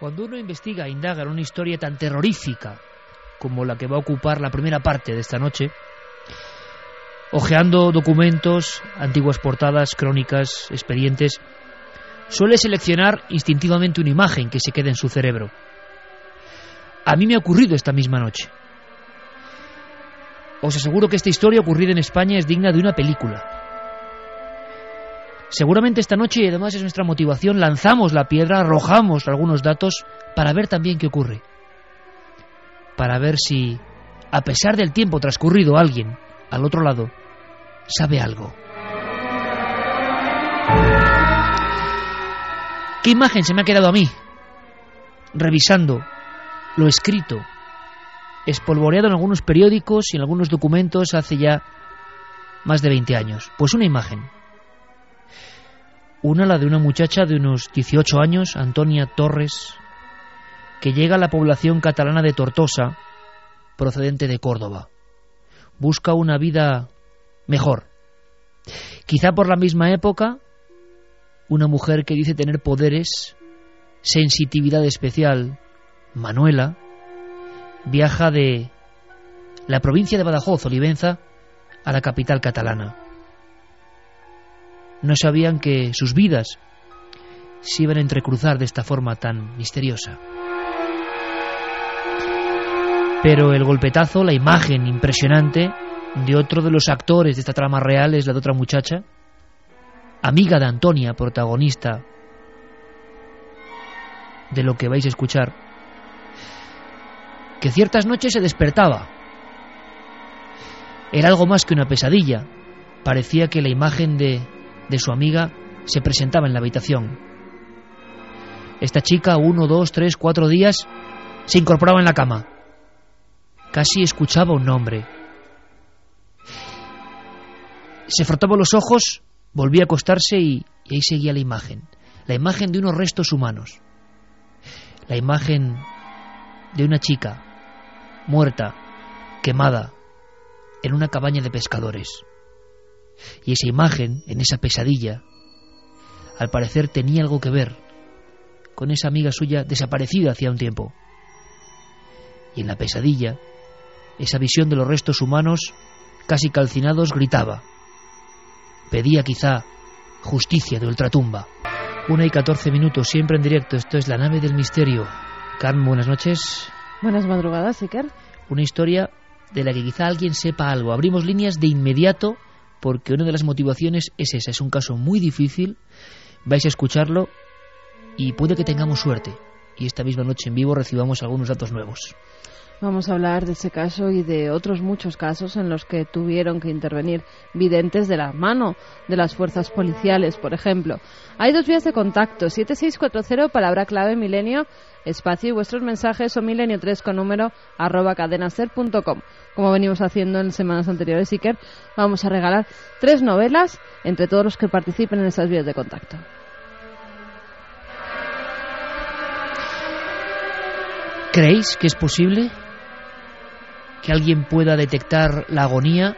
Cuando uno investiga e indaga en una historia tan terrorífica como la que va a ocupar la primera parte de esta noche, hojeando documentos, antiguas portadas, crónicas, expedientes, suele seleccionar instintivamente una imagen que se queda en su cerebro. A mí me ha ocurrido esta misma noche. Os aseguro que esta historia ocurrida en España es digna de una película. Seguramente esta noche, y además es nuestra motivación, lanzamos la piedra, arrojamos algunos datos para ver también qué ocurre. Para ver si, a pesar del tiempo transcurrido, alguien, al otro lado, sabe algo. ¿Qué imagen se me ha quedado a mí? Revisando lo escrito, espolvoreado en algunos periódicos y en algunos documentos hace ya más de 20 años. Pues una imagen. Una, la de una muchacha de unos 18 años, Antonia Torres, que llega a la población catalana de Tortosa, procedente de Córdoba. Busca una vida mejor. Quizá por la misma época, una mujer que dice tener poderes, sensitividad especial, Manuela, viaja de la provincia de Badajoz, Olivenza, a la capital catalana. No sabían que sus vidas se iban a entrecruzar de esta forma tan misteriosa. Pero el golpetazo, la imagen impresionante de otro de los actores de esta trama real es la de otra muchacha, amiga de Antonia, protagonista de lo que vais a escuchar, que ciertas noches se despertaba. Era algo más que una pesadilla. Parecía que la imagen de su amiga se presentaba en la habitación. Esta chica, 1, 2, 3, 4 días, se incorporaba en la cama. Casi escuchaba un nombre. Se frotaba los ojos, volvía a acostarse y ahí seguía la imagen. La imagen de unos restos humanos. La imagen de una chica muerta, quemada, en una cabaña de pescadores. Y esa imagen, en esa pesadilla, al parecer tenía algo que ver con esa amiga suya desaparecida hacía un tiempo. Y en la pesadilla, esa visión de los restos humanos casi calcinados gritaba. Pedía quizá justicia de ultratumba. 1:14, siempre en directo. Esto es La Nave del Misterio. Carmen, buenas noches. Buenas madrugadas, Iker. Una historia de la que quizá alguien sepa algo. Abrimos líneas de inmediato porque una de las motivaciones es esa. Es un caso muy difícil. Vais a escucharlo y puede que tengamos suerte y esta misma noche en vivo recibamos algunos datos nuevos. Vamos a hablar de ese caso y de otros muchos casos en los que tuvieron que intervenir videntes de la mano de las fuerzas policiales, por ejemplo. Hay 2 vías de contacto, 7640, palabra clave milenio, espacio, y vuestros mensajes o milenio3 con número @cadenaser.com. Como venimos haciendo en semanas anteriores, Iker, vamos a regalar 3 novelas entre todos los que participen en esas vías de contacto. ¿Creéis que es posible que alguien pueda detectar la agonía,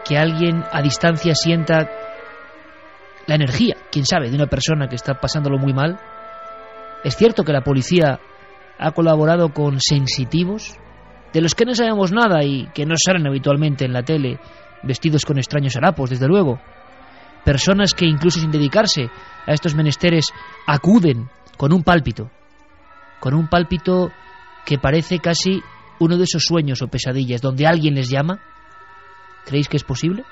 que alguien a distancia sienta la energía, quién sabe, de una persona que está pasándolo muy mal? Es cierto que la policía ha colaborado con sensitivos, de los que no sabemos nada y que no salen habitualmente en la tele, vestidos con extraños harapos, desde luego. Personas que incluso sin dedicarse a estos menesteres acuden con un pálpito que parece casi uno de esos sueños o pesadillas donde alguien les llama. ¿Creéis que es posible?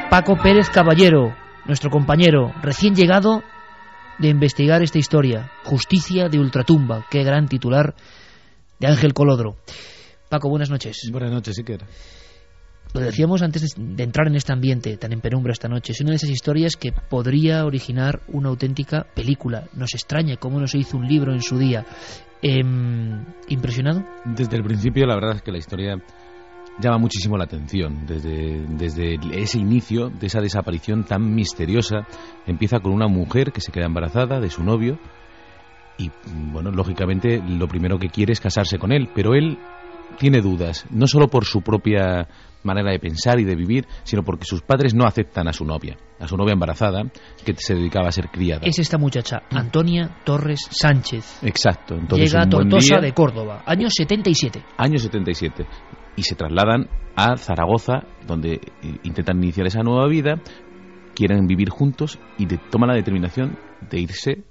Paco Pérez Caballero, nuestro compañero, recién llegado de investigar esta historia, Justicia de ultratumba, qué gran titular de Ángel Colodro. Paco, buenas noches. Buenas noches, Iker. Lo decíamos antes de entrar en este ambiente tan en penumbra esta noche. Es una de esas historias que podría originar una auténtica película. Nos extraña cómo no se hizo un libro en su día. ¿Impresionado? Desde el principio, la verdad es que la historia llama muchísimo la atención. Desde ese inicio, de esa desaparición tan misteriosa, empieza con una mujer que se queda embarazada de su novio y, bueno, lógicamente lo primero que quiere es casarse con él, pero él tiene dudas, no solo por su propia manera de pensar y de vivir, sino porque sus padres no aceptan a su novia embarazada, que se dedicaba a ser criada. Es esta muchacha, Antonia Torres Sánchez. Exacto. Entonces, llega a Tortosa de Córdoba, año 77. Año 77. Y se trasladan a Zaragoza, donde intentan iniciar esa nueva vida, quieren vivir juntos y toman la determinación de irse,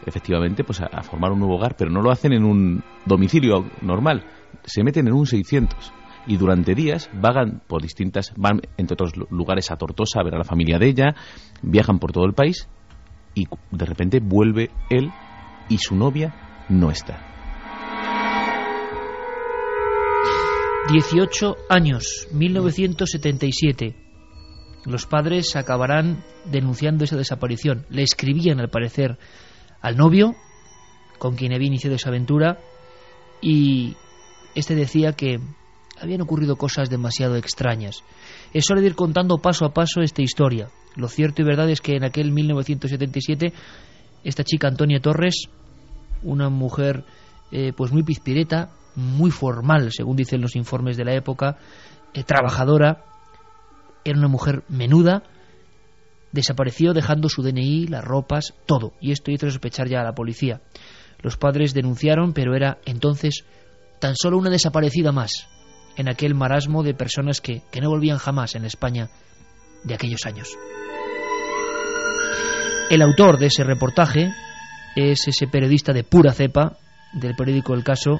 efectivamente, pues a formar un nuevo hogar, pero no lo hacen en un domicilio normal, se meten en un 600. Y durante días van entre otros lugares a Tortosa a ver a la familia de ella, viajan por todo el país y de repente vuelve él y su novia no está. 18 años, 1977. Los padres acabarán denunciando esa desaparición. Le escribían, al parecer, al novio con quien había iniciado esa aventura, y este decía que habían ocurrido cosas demasiado extrañas. Es hora de ir contando paso a paso esta historia. Lo cierto y verdad es que en aquel 1977 esta chica Antonia Torres, una mujer pues muy pizpireta, muy formal, según dicen los informes de la época, trabajadora, era una mujer menuda, desapareció dejando su DNI, las ropas, todo, y esto hizo sospechar ya a la policía. Los padres denunciaron, pero era entonces tan solo una desaparecida más en aquel marasmo de personas que no volvían jamás en España de aquellos años. El autor de ese reportaje es ese periodista de pura cepa del periódico El Caso,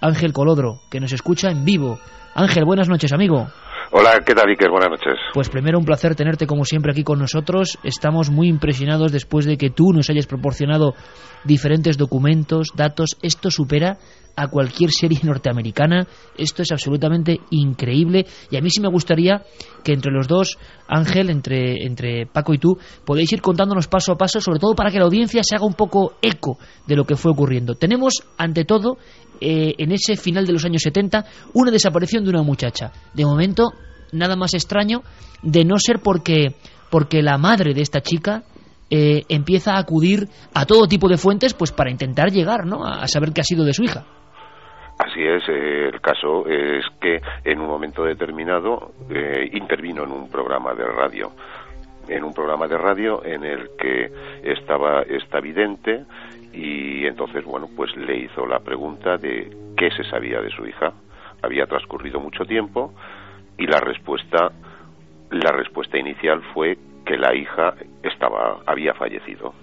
Ángel Colodro, que nos escucha en vivo. Ángel, buenas noches, amigo. Hola, ¿qué tal, Iker? Buenas noches. Pues primero, un placer tenerte como siempre aquí con nosotros. Estamos muy impresionados después de que tú nos hayas proporcionado diferentes documentos, datos. Esto supera a cualquier serie norteamericana. Esto es absolutamente increíble, y a mí sí me gustaría que entre los dos, Ángel, entre Paco y tú, podéis ir contándonos paso a paso, sobre todo para que la audiencia se haga un poco eco de lo que fue ocurriendo. Tenemos, ante todo, en ese final de los años 70, una desaparición de una muchacha. De momento, nada más extraño, de no ser porque la madre de esta chica empieza a acudir a todo tipo de fuentes, pues para intentar llegar, ¿no?, a saber qué ha sido de su hija. Así es, el caso es que en un momento determinado intervino en un programa de radio. En el que estaba esta vidente, y entonces, bueno, pues le hizo la pregunta de qué se sabía de su hija. Había transcurrido mucho tiempo y la respuesta inicial fue que la hija había fallecido.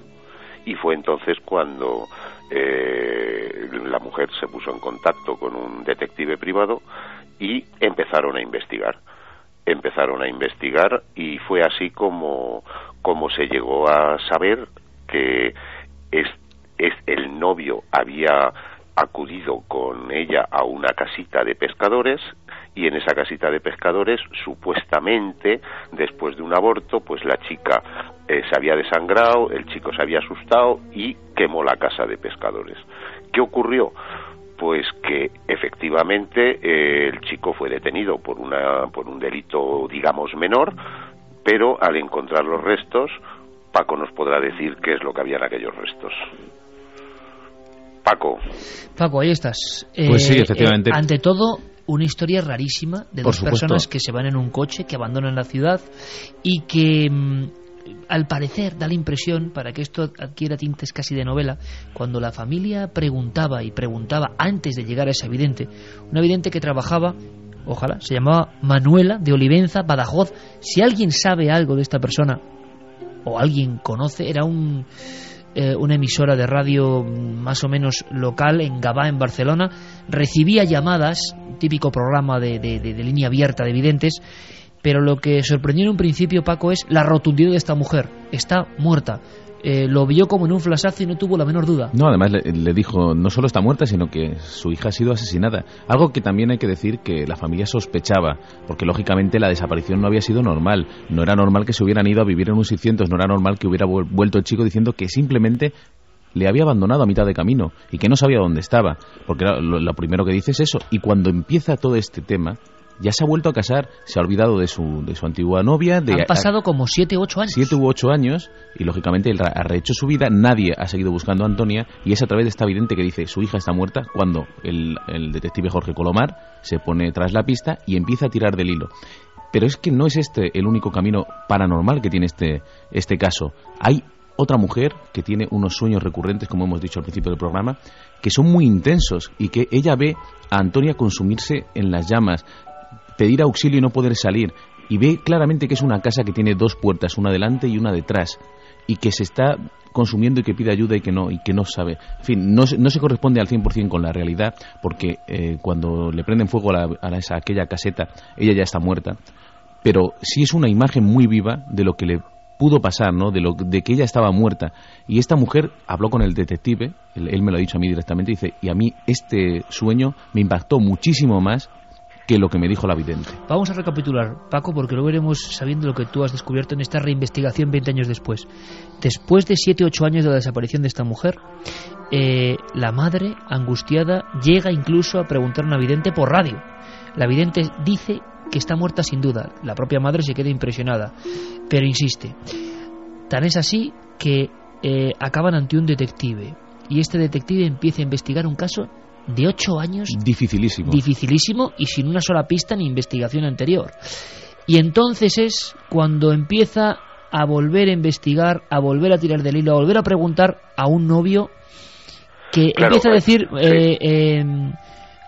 Y fue entonces cuando la mujer se puso en contacto con un detective privado y empezaron a investigar, y fue así como se llegó a saber que el novio había acudido con ella a una casita de pescadores, y en esa casita de pescadores, supuestamente, después de un aborto, pues la chica se había desangrado, el chico se había asustado y quemó la casa de pescadores. ¿Qué ocurrió? Pues que efectivamente el chico fue detenido por un delito, digamos, menor, pero al encontrar los restos, Paco nos podrá decir qué es lo que había en aquellos restos. Paco, ahí estás. Pues sí, efectivamente. Ante todo, una historia rarísima de dos personas que se van en un coche, que abandonan la ciudad y que, al parecer, da la impresión, para que esto adquiera tintes casi de novela, cuando la familia preguntaba antes de llegar a esa vidente, una vidente que trabajaba, ojalá, se llamaba Manuela de Olivenza, Badajoz. Si alguien sabe algo de esta persona o alguien conoce, era una emisora de radio más o menos local en Gavà, en Barcelona. Recibía llamadas, típico programa de línea abierta de videntes, pero lo que sorprendió en un principio, Paco, es la rotundidad de esta mujer. Está muerta. Lo vio como en un flashazo y no tuvo la menor duda. No, además le dijo, no solo está muerta, sino que su hija ha sido asesinada. Algo que también hay que decir que la familia sospechaba, porque lógicamente la desaparición no había sido normal. No era normal que se hubieran ido a vivir en un 600, no era normal que hubiera vuelto el chico diciendo que simplemente le había abandonado a mitad de camino y que no sabía dónde estaba, porque lo primero que dice es eso. Y cuando empieza todo este tema, ya se ha vuelto a casar, se ha olvidado de su antigua novia. Han pasado como 7 u 8 años. 7 u 8 años, y lógicamente él ha rehecho su vida, nadie ha seguido buscando a Antonia, y es a través de esta vidente que dice su hija está muerta, cuando el detective Jorge Colomar se pone tras la pista y empieza a tirar del hilo. Pero es que no es este el único camino paranormal que tiene este caso. Hay otra mujer que tiene unos sueños recurrentes, como hemos dicho al principio del programa, que son muy intensos, y que ella ve a Antonia consumirse en las llamas, pedir auxilio y no poder salir, y ve claramente que es una casa que tiene 2 puertas, una delante y una detrás, y que se está consumiendo y que pide ayuda y que no sabe. En fin, no se corresponde al 100% con la realidad, porque cuando le prenden fuego a aquella caseta, ella ya está muerta, pero sí es una imagen muy viva de lo que le pudo pasar, ¿no? De que ella estaba muerta. Y esta mujer habló con el detective, él me lo ha dicho a mí directamente, dice, y a mí este sueño me impactó muchísimo más que lo que me dijo la vidente. Vamos a recapitular, Paco, porque luego iremos sabiendo lo que tú has descubierto en esta reinvestigación 20 años después. Después de 7 u 8 años de la desaparición de esta mujer, la madre, angustiada, llega incluso a preguntar a una vidente por radio. La vidente dice que está muerta sin duda. La propia madre se queda impresionada, pero insiste. Tan es así que acaban ante un detective, y este detective empieza a investigar un caso de 8 años. Dificilísimo y sin una sola pista ni investigación anterior. Y entonces es cuando empieza a volver a investigar, a volver a tirar del hilo, a volver a preguntar a un novio que empieza a decir,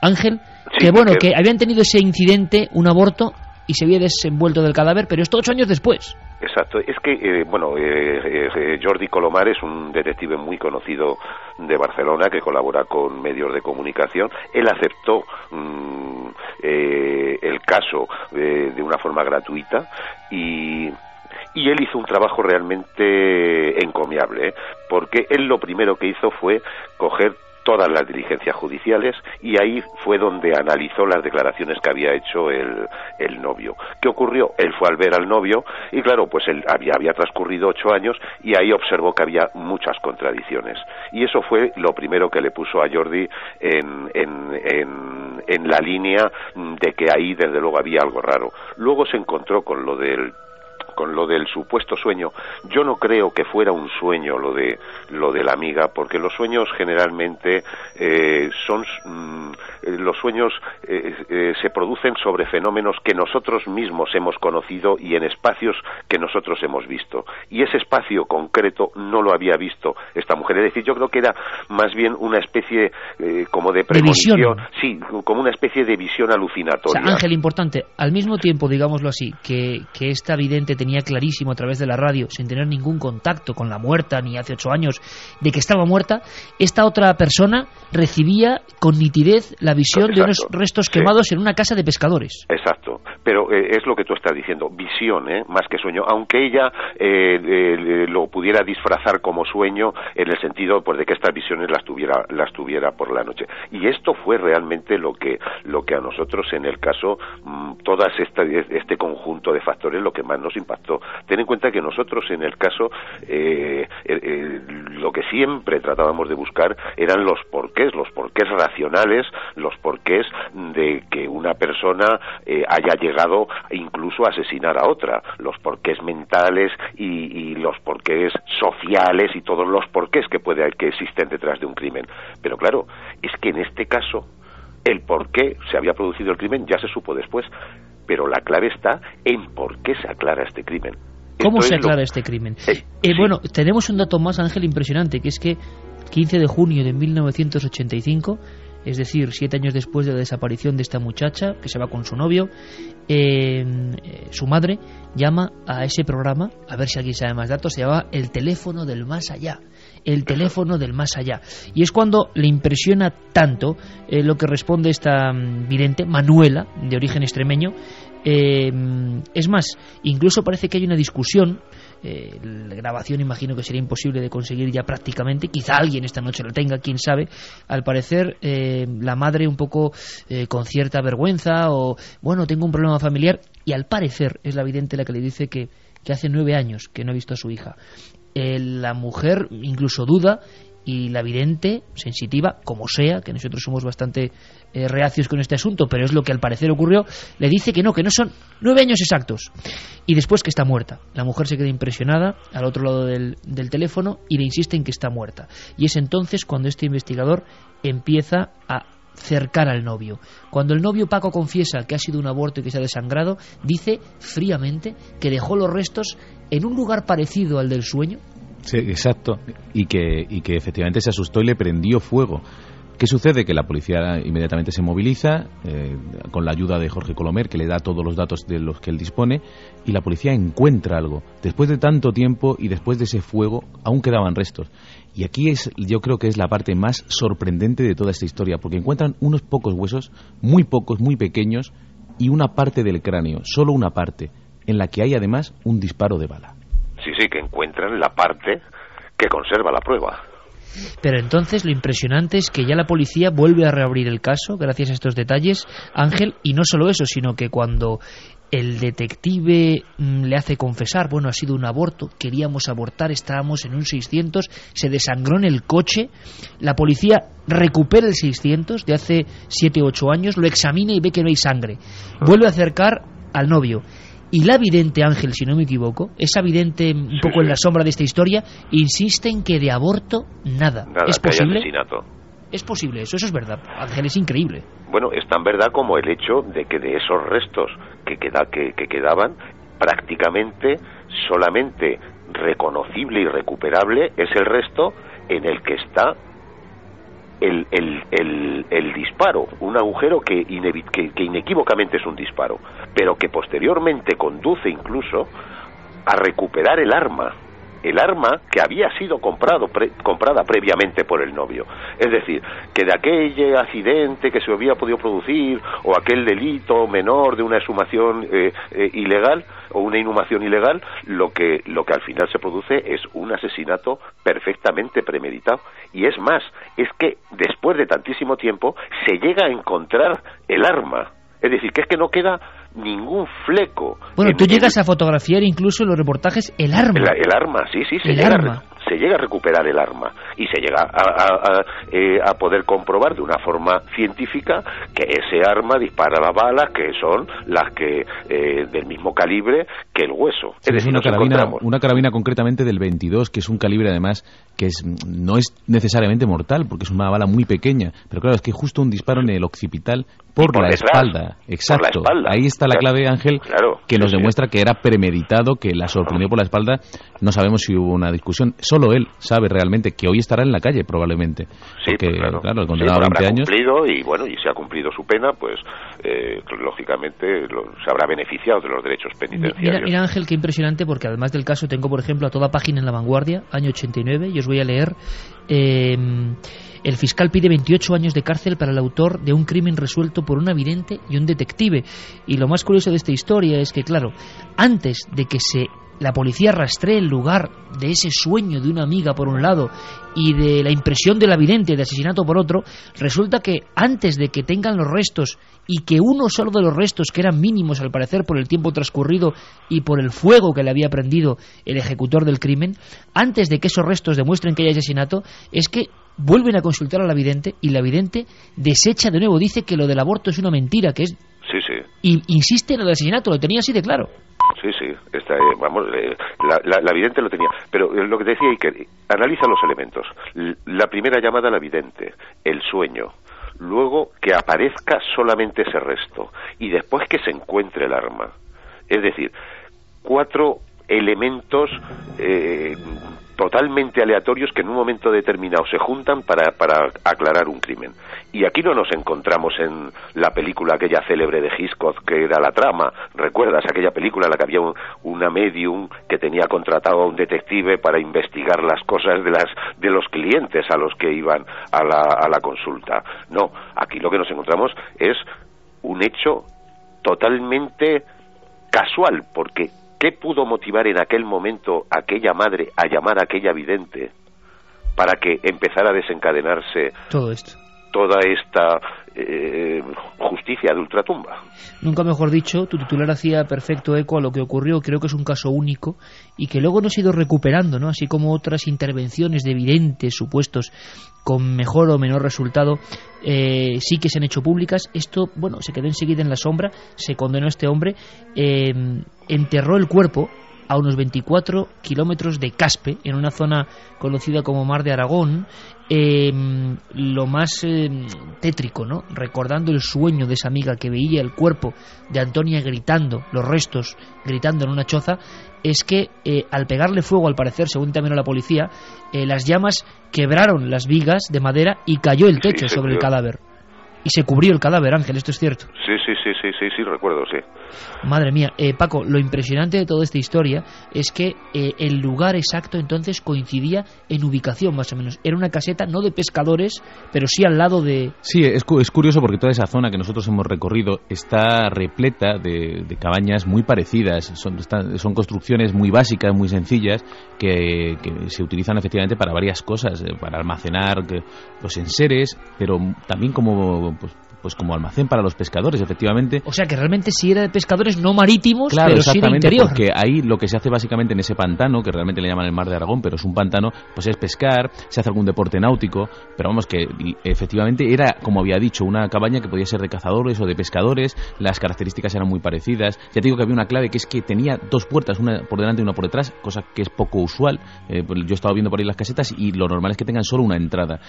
Ángel, que bueno, que habían tenido ese incidente, un aborto, y se había desenvuelto del cadáver, pero esto 8 años después. Exacto, es que, Jordi Colomar es un detective muy conocido de Barcelona que colabora con medios de comunicación. Él aceptó el caso de una forma gratuita y él hizo un trabajo realmente encomiable, porque él lo primero que hizo fue coger todas las diligencias judiciales, y ahí fue donde analizó las declaraciones que había hecho el novio. ¿Qué ocurrió? Él fue al ver al novio y claro, pues él había transcurrido 8 años y ahí observó que había muchas contradicciones, y eso fue lo primero que le puso a Jordi en la línea de que ahí desde luego había algo raro. Luego se encontró con lo del supuesto sueño. Yo no creo que fuera un sueño lo de la amiga, porque los sueños generalmente los sueños se producen sobre fenómenos que nosotros mismos hemos conocido y en espacios que nosotros hemos visto, y ese espacio concreto no lo había visto esta mujer. Es decir, yo creo que era más bien una especie como de premonición, sí, como una especie de visión alucinatoria. O sea, Ángel, importante, al mismo tiempo, digámoslo así, que esta vidente tenía clarísimo a través de la radio, sin tener ningún contacto con la muerta ni hace 8 años de que estaba muerta, esta otra persona recibía con nitidez la visión de unos restos quemados en una casa de pescadores. Exacto, pero es lo que tú estás diciendo, visión, más que sueño, aunque ella lo pudiera disfrazar como sueño en el sentido pues de que estas visiones las tuviera por la noche. Y esto fue realmente lo que a nosotros en el caso, todas este conjunto de factores, lo que más nos impactó. Ten en cuenta que nosotros en el caso lo que siempre tratábamos de buscar eran los porqués racionales, los porqués de que una persona haya llegado incluso a asesinar a otra, los porqués mentales y los porqués sociales y todos los porqués que existen detrás de un crimen. Pero claro, es que en este caso el por qué se había producido el crimen ya se supo después, pero la clave está en por qué se aclara este crimen. ¿Cómo se aclara este crimen? Sí. Bueno, tenemos un dato más, Ángel, impresionante, que es que 15 de junio de 1985, es decir, 7 años después de la desaparición de esta muchacha, que se va con su novio, su madre llama a ese programa, a ver si alguien sabe más datos, se llama El Teléfono del Más Allá. El teléfono del más allá. Y es cuando le impresiona tanto lo que responde esta vidente, Manuela, de origen extremeño. Es más, incluso parece que hay una discusión. La grabación imagino que sería imposible de conseguir ya prácticamente, quizá alguien esta noche lo tenga, quién sabe. Al parecer la madre un poco con cierta vergüenza, o bueno, tengo un problema familiar, y al parecer es la vidente la que le dice que hace 9 años que no ha visto a su hija. La mujer incluso duda y la vidente, sensitiva, como sea, que nosotros somos bastante reacios con este asunto, pero es lo que al parecer ocurrió, le dice que no son 9 años exactos. Y después que está muerta. La mujer se queda impresionada al otro lado del teléfono y le insiste en que está muerta. Y es entonces cuando este investigador empieza a cercar al novio. Cuando el novio Paco confiesa que ha sido un aborto y que se ha desangrado, dice fríamente que dejó los restos en un lugar parecido al del sueño. Sí, exacto, y que efectivamente se asustó y le prendió fuego. ¿Qué sucede? Que la policía inmediatamente se moviliza con la ayuda de Jorge Colomer, que le da todos los datos de los que él dispone, y la policía encuentra algo. Después de tanto tiempo y después de ese fuego, aún quedaban restos. Y aquí yo creo que es la parte más sorprendente de toda esta historia, porque encuentran unos pocos huesos, muy pocos, muy pequeños, y una parte del cráneo, solo una parte, en la que hay además un disparo de bala. Sí, que encuentran la parte que conserva la prueba. Pero entonces lo impresionante es que ya la policía vuelve a reabrir el caso gracias a estos detalles, Ángel, y no solo eso, sino que cuando el detective le hace confesar, bueno, ha sido un aborto, queríamos abortar, estábamos en un 600, se desangró en el coche, la policía recupera el 600 de hace 7 u 8 años, lo examina y ve que no hay sangre, vuelve a acercar al novio. Y la vidente, Ángel, si no me equivoco, esa vidente un poco en la sombra de esta historia, insiste en que de aborto nada. ¿Es posible? Asesinato. Es posible, eso es verdad. Ángel, es increíble. Bueno, es tan verdad como el hecho de que de esos restos que quedaban, prácticamente solamente reconocible y recuperable es el resto en el que está el disparo, un agujero que inequívocamente es un disparo, pero que posteriormente conduce incluso a recuperar el arma que había sido comprada previamente por el novio. Es decir, que de aquel accidente que se había podido producir o aquel delito menor de una exhumación ilegal o una inhumación ilegal, lo que al final se produce es un asesinato perfectamente premeditado. Y es más, es que después de tantísimo tiempo se llega a encontrar el arma. Es decir, que es que no queda ningún fleco. Bueno, tú llegas a fotografiar incluso en los reportajes el arma. El arma, sí, se llega a recuperar el arma y se llega a poder comprobar de una forma científica que ese arma dispara las balas que son las que del mismo calibre que el hueso. Sí, es decir, una carabina concretamente del 22, que es un calibre además que no es necesariamente mortal porque es una bala muy pequeña, pero claro, es que justo un disparo en el occipital por la espalda. Exacto. Por la espalda. Ahí está la clave, Ángel, claro, que nos demuestra que era premeditado, que la sorprendió por la espalda. No sabemos si hubo una discusión. Solo él sabe realmente que hoy estará en la calle, probablemente. Sí, porque, claro, el condenado a 20 años. Cumplido y se ha cumplido su pena, pues lógicamente se habrá beneficiado de los derechos penitenciarios. Mira, Ángel, qué impresionante, porque además del caso tengo, por ejemplo, a toda página en La Vanguardia, año 89, y os voy a leer. El fiscal pide 28 años de cárcel para el autor de un crimen resuelto por una vidente y un detective. Y lo más curioso de esta historia es que, claro, antes de que la policía rastree el lugar de ese sueño de una amiga por un lado y de la impresión de la vidente de asesinato por otro, resulta que antes de que tengan los restos y que uno solo de los restos, que eran mínimos al parecer por el tiempo transcurrido y por el fuego que le había prendido el ejecutor del crimen, antes de que esos restos demuestren que hay asesinato, es que vuelven a consultar a la vidente y la vidente desecha de nuevo, dice que lo del aborto es una mentira, que es... Sí. Y insiste en el asesinato, lo tenía así de claro. Sí, la vidente lo tenía. Pero lo que te decía, Iker, analiza los elementos. La primera llamada a la vidente, el sueño. Luego que aparezca solamente ese resto. Y después que se encuentre el arma. Es decir, 4 elementos totalmente aleatorios que en un momento determinado se juntan para aclarar un crimen. Y aquí no nos encontramos en la película aquella célebre de Hitchcock que era La Trama. ¿Recuerdas aquella película en la que había una medium que tenía contratado a un detective para investigar las cosas de los clientes a los que iban a la consulta? No, aquí lo que nos encontramos es un hecho totalmente casual, porque ¿qué pudo motivar en aquel momento a aquella madre a llamar a aquella vidente para que empezara a desencadenarse todo esto? toda esta justicia de ultratumba. Nunca mejor dicho, tu titular hacía perfecto eco a lo que ocurrió. Creo que es un caso único y que luego no se ha ido recuperando, ¿no? Así como otras intervenciones de videntes supuestos con mejor o menor resultado sí que se han hecho públicas. Esto, bueno, se quedó enseguida en la sombra, se condenó a este hombre, enterró el cuerpo a unos 24 kilómetros de Caspe, en una zona conocida como Mar de Aragón, lo más tétrico, ¿no? Recordando el sueño de esa amiga que veía el cuerpo de Antonia gritando, los restos gritando en una choza, es que al pegarle fuego, al parecer, según también la policía, las llamas quebraron las vigas de madera y cayó el techo sobre el cadáver. Y se cubrió el cadáver, Ángel, ¿esto es cierto? Sí, recuerdo, sí. Madre mía, Paco, lo impresionante de toda esta historia es que el lugar exacto entonces coincidía en ubicación, más o menos. Era una caseta no de pescadores, pero sí al lado de... Sí, es curioso porque toda esa zona que nosotros hemos recorrido está repleta de cabañas muy parecidas. Son construcciones muy básicas, muy sencillas, que se utilizan efectivamente para varias cosas, para almacenar los enseres, pero también como almacén para los pescadores, efectivamente. O sea que realmente sí era de pescadores no marítimos, claro, pero sí de interior. Porque ahí lo que se hace básicamente en ese pantano, que realmente le llaman el Mar de Aragón, pero es un pantano, pues es pescar, se hace algún deporte náutico, pero vamos que efectivamente era, como había dicho, una cabaña que podía ser de cazadores o de pescadores, las características eran muy parecidas. Ya te digo que había una clave, que es que tenía dos puertas, una por delante y una por detrás, cosa que es poco usual. Yo he estado viendo por ahí las casetas y lo normal es que tengan solo una entrada.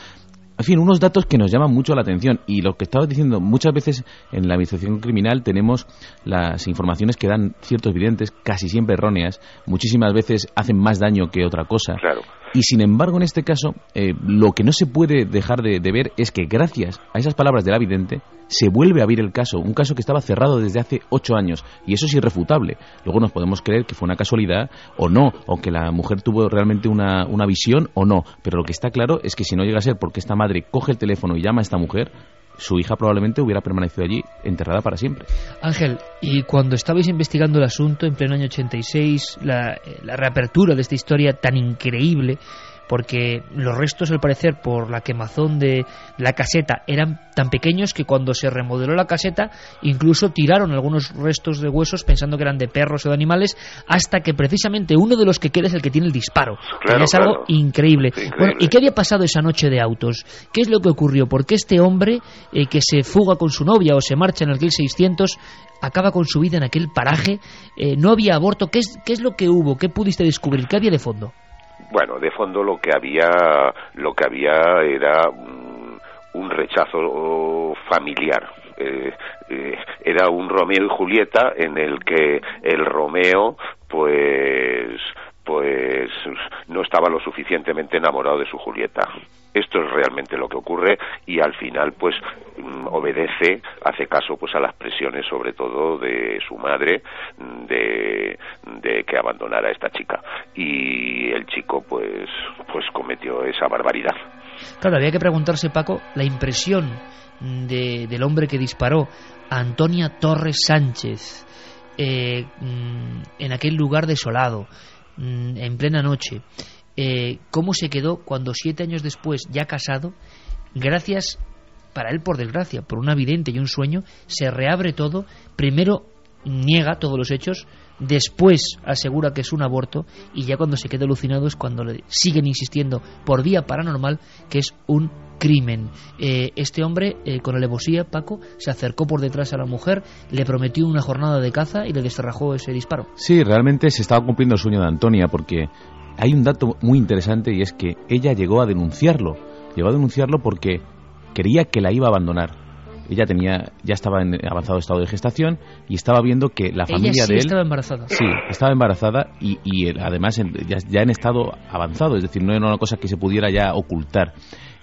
En fin, unos datos que nos llaman mucho la atención, y lo que estaba diciendo, muchas veces en la investigación criminal tenemos las informaciones que dan ciertos videntes, casi siempre erróneas, muchísimas veces hacen más daño que otra cosa. Claro. Y sin embargo, en este caso, lo que no se puede dejar de ver es que gracias a esas palabras del vidente se vuelve a abrir el caso, un caso que estaba cerrado desde hace 8 años, y eso es irrefutable. Luego nos podemos creer que fue una casualidad o no, o que la mujer tuvo realmente una visión o no, pero lo que está claro es que si no llega a ser porque esta madre coge el teléfono y llama a esta mujer, su hija probablemente hubiera permanecido allí enterrada para siempre. Ángel, y cuando estabais investigando el asunto en pleno año 86, la reapertura de esta historia tan increíble, porque los restos, al parecer, por la quemazón de la caseta, eran tan pequeños que cuando se remodeló la caseta, incluso tiraron algunos restos de huesos pensando que eran de perros o de animales, hasta que precisamente uno de los que queda es el que tiene el disparo. Claro, es algo increíble. Bueno, ¿y qué había pasado esa noche de autos? ¿Qué es lo que ocurrió? ¿Por qué este hombre que se fuga con su novia o se marcha en el 1600 acaba con su vida en aquel paraje? ¿No había aborto? ¿Qué es lo que hubo? ¿Qué pudiste descubrir? ¿Qué había de fondo? Bueno, de fondo lo que había era un rechazo familiar. Era un Romeo y Julieta en el que el Romeo pues no estaba lo suficientemente enamorado de su Julieta. Esto es realmente lo que ocurre, y al final pues hace caso pues a las presiones, sobre todo de su madre, de que abandonara a esta chica, y el chico pues cometió esa barbaridad. Claro, había que preguntarse, Paco, la impresión del hombre que disparó a Antonia Torres Sánchez en aquel lugar desolado, en plena noche. ¿Cómo se quedó cuando 7 años después, ya casado, gracias, para él por desgracia, por una vidente y un sueño, se reabre todo? Primero niega todos los hechos, después asegura que es un aborto, y ya cuando se queda alucinado es cuando le siguen insistiendo por vía paranormal que es un crimen. Este hombre, con alevosía, Paco, se acercó por detrás a la mujer, le prometió una jornada de caza y le desterrajó ese disparo. Sí, realmente se estaba cumpliendo el sueño de Antonia, porque hay un dato muy interesante, y es que ella llegó a denunciarlo porque creía que la iba a abandonar. Ella ya estaba en avanzado estado de gestación y estaba viendo que la familia de él estaba embarazada. Sí, estaba embarazada y él, además ya en estado avanzado, es decir, no era una cosa que se pudiera ya ocultar.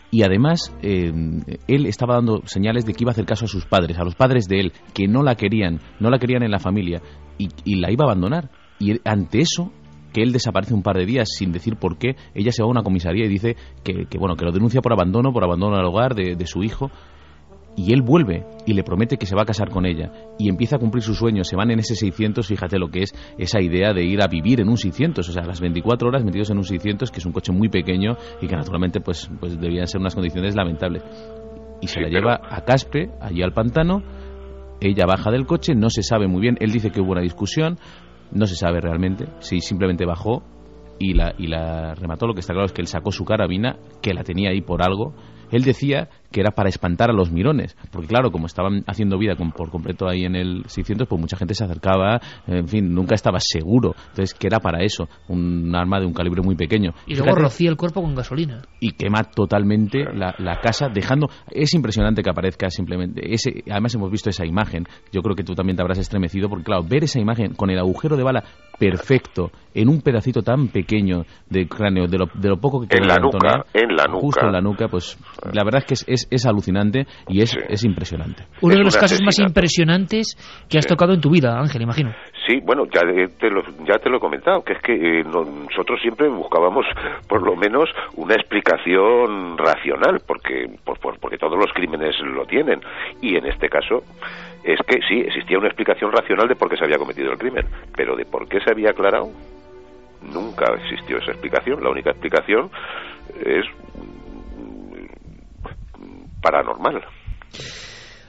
Y además él estaba dando señales de que iba a hacer caso a sus padres, a los padres de él, que no la querían en la familia, y la iba a abandonar. Y ante eso, que él desaparece un par de días sin decir por qué, ella se va a una comisaría y dice que lo denuncia por abandono al hogar de su hijo. Y él vuelve y le promete que se va a casar con ella y empieza a cumplir sus sueños. Se van en ese 600, fíjate lo que es esa idea de ir a vivir en un 600, o sea, las 24 horas metidos en un 600, que es un coche muy pequeño y que naturalmente pues debían ser unas condiciones lamentables. y se la lleva a Caspe, allí al pantano. Ella baja del coche, no se sabe muy bien, él dice que hubo una discusión, no se sabe realmente si simplemente bajó y la remató. Lo que está claro es que él sacó su carabina, que la tenía ahí por algo. Él decía que era para espantar a los mirones, porque claro, como estaban haciendo vida por completo ahí en el 600, pues mucha gente se acercaba, en fin, nunca estaba seguro. Entonces, que era para eso, un arma de un calibre muy pequeño. Y luego rocía el cuerpo con gasolina. Y quema totalmente la casa, dejando... Es impresionante que aparezca simplemente... Además hemos visto esa imagen, yo creo que tú también te habrás estremecido, porque claro, ver esa imagen con el agujero de bala perfecto, en un pedacito tan pequeño de cráneo, de lo poco que queda en la nuca, justo en la nuca, pues la verdad es que es alucinante y es impresionante. Uno de los casos más impresionantes que has tocado en tu vida, Ángel, imagino. Sí, bueno, ya te lo he comentado, que es que nosotros siempre buscábamos por lo menos una explicación racional, porque todos los crímenes lo tienen, y en este caso es que sí, existía una explicación racional de por qué se había cometido el crimen, pero de por qué se había aclarado, nunca existió esa explicación. La única explicación es paranormal.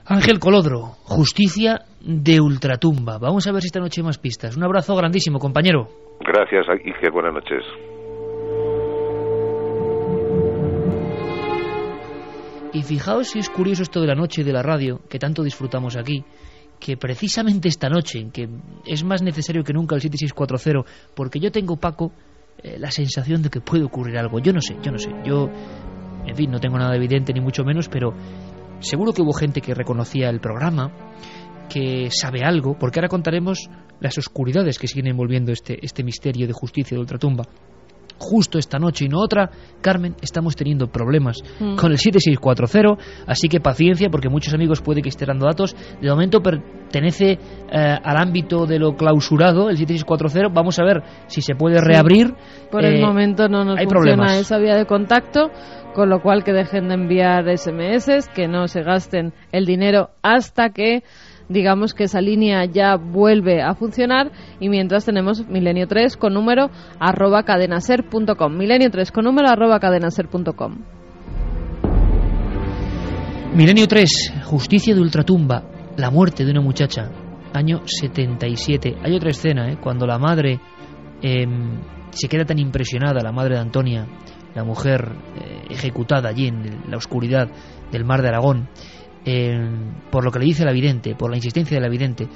Ángel Colodro, Justicia de Ultratumba. Vamos a ver si esta noche hay más pistas. Un abrazo grandísimo, compañero. Gracias, Iker, buenas noches. Y fijaos si es curioso esto de la noche de la radio, que tanto disfrutamos aquí, que precisamente esta noche, en que es más necesario que nunca el 7640, porque yo tengo, Paco, la sensación de que puede ocurrir algo. Yo no sé. Yo, en fin, no tengo nada evidente ni mucho menos, pero seguro que hubo gente que reconocía el programa, que sabe algo, porque ahora contaremos las oscuridades que siguen envolviendo este misterio de Justicia de Ultratumba. Justo esta noche y no otra, Carmen, estamos teniendo problemas con el 7640, así que paciencia, porque muchos amigos puede que estén dando datos. De momento pertenece al ámbito de lo clausurado, el 7640. Vamos a ver si se puede reabrir. Por el momento no nos funciona problemas. Esa vía de contacto, con lo cual que dejen de enviar SMS, que no se gasten el dinero hasta que digamos que esa línea ya vuelve a funcionar, y mientras tenemos Milenio 3 con número @cadenaser.com. Milenio 3 con número @cadenaser.com. Milenio 3, Justicia de Ultratumba, la muerte de una muchacha, año 77. Hay otra escena, cuando la madre se queda tan impresionada, la madre de Antonia, la mujer ejecutada allí en la oscuridad del mar de Aragón, por lo que le dice la vidente, por la insistencia de la vidente.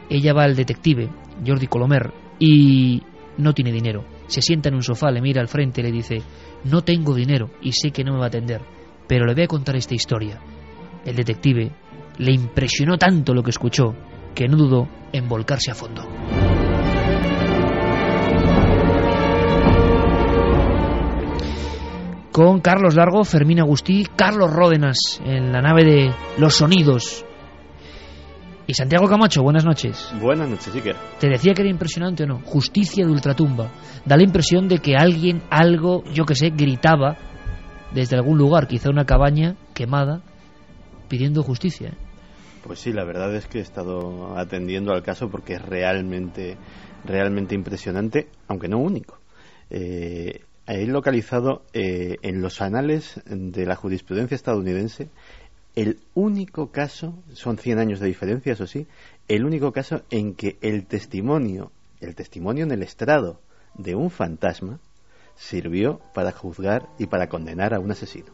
Ella va al detective, Jordi Colomer, y no tiene dinero. Se sienta en un sofá, le mira al frente y le dice: no tengo dinero y sé que no me va a atender, pero le voy a contar esta historia. El detective le impresionó tanto lo que escuchó que no dudó en volcarse a fondo. Con Carlos Largo, Fermín Agustí, Carlos Ródenas en la nave de los sonidos. Y Santiago Camacho, buenas noches. Buenas noches, Iker. Te decía que era impresionante, ¿o no? Justicia de Ultratumba. Da la impresión de que alguien, algo, yo que sé, gritaba desde algún lugar, quizá una cabaña quemada, pidiendo justicia. Pues sí, la verdad es que he estado atendiendo al caso porque es realmente impresionante, aunque no único. He localizado en los anales de la jurisprudencia estadounidense el único caso, son 100 años de diferencia, eso sí, el único caso en que el testimonio en el estrado de un fantasma sirvió para juzgar y para condenar a un asesino.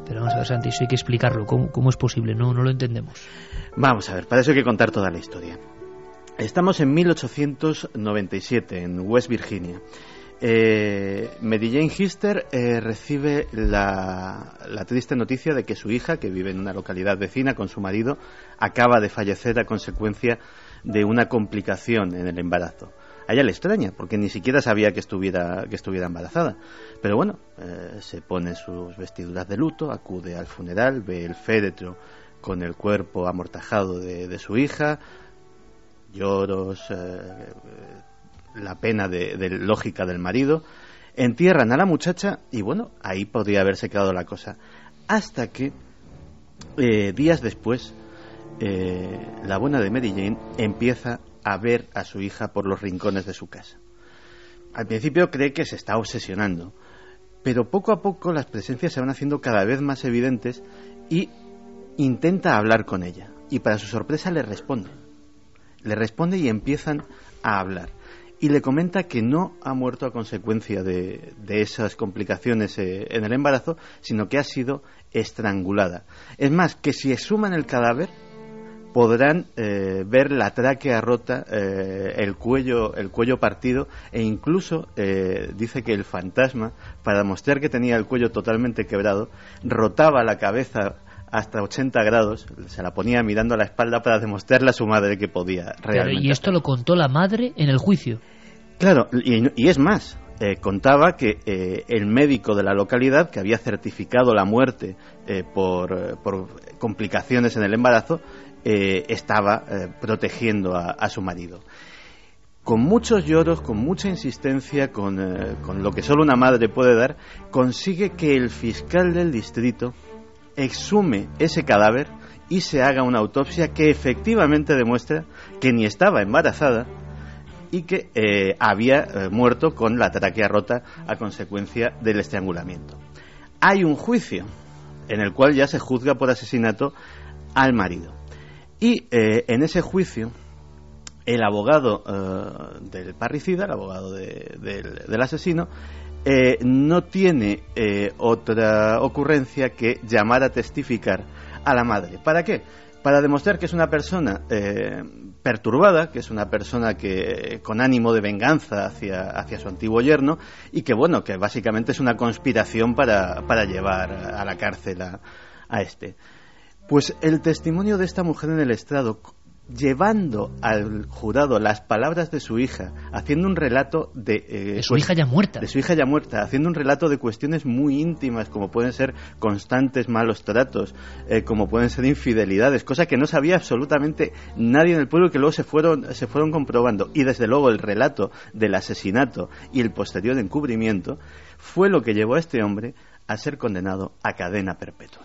Pero vamos a ver, Santi, eso hay que explicarlo. ¿Cómo es posible? No lo entendemos. Vamos a ver, para eso hay que contar toda la historia. Estamos en 1897, en West Virginia. Mary Jane Hister recibe la triste noticia de que su hija, que vive en una localidad vecina con su marido, acaba de fallecer a consecuencia de una complicación en el embarazo. A ella le extraña, porque ni siquiera sabía que estuviera embarazada. Pero bueno, se pone sus vestiduras de luto, acude al funeral, ve el féretro con el cuerpo amortajado de su hija, lloros, la pena de lógica del marido, entierran a la muchacha y bueno, ahí podría haberse quedado la cosa. Hasta que días después la buena de Mary Jane empieza a ver a su hija por los rincones de su casa. Al principio cree que se está obsesionando pero poco a poco las presencias se van haciendo cada vez más evidentes y intenta hablar con ella. Y para su sorpresa le responde y empiezan a hablar. Y le comenta que no ha muerto a consecuencia de esas complicaciones en el embarazo, sino que ha sido estrangulada. Es más, que si exhuman el cadáver podrán ver la tráquea rota, el cuello partido, e incluso dice que el fantasma, para demostrar que tenía el cuello totalmente quebrado, rotaba la cabeza hasta 80 grados, se la ponía mirando a la espalda para demostrarle a su madre que podía realmente. Claro, y esto lo contó la madre en el juicio. Claro, y es más, contaba que el médico de la localidad, que había certificado la muerte por complicaciones en el embarazo, estaba protegiendo a su marido. Con muchos lloros, con mucha insistencia, con lo que solo una madre puede dar, consigue que el fiscal del distrito exhume ese cadáver y se haga una autopsia que efectivamente demuestra que ni estaba embarazada y que había muerto con la tráquea rota a consecuencia del estrangulamiento. Hay un juicio en el cual ya se juzga por asesinato al marido. Y en ese juicio el abogado del parricida, el abogado del asesino, no tiene otra ocurrencia que llamar a testificar a la madre. ¿Para qué? Para demostrar que es una persona perturbada, que es una persona que con ánimo de venganza hacia su antiguo yerno, y que bueno, que básicamente es una conspiración para llevar a la cárcel a este. Pues el testimonio de esta mujer en el estrado, llevando al jurado las palabras de su hija, haciendo un relato de su hija ya muerta. De su hija ya muerta, haciendo un relato de cuestiones muy íntimas, como pueden ser constantes malos tratos, como pueden ser infidelidades, cosa que no sabía absolutamente nadie en el pueblo, que luego se fueron comprobando. Y desde luego el relato del asesinato y el posterior encubrimiento fue lo que llevó a este hombre a ser condenado a cadena perpetua.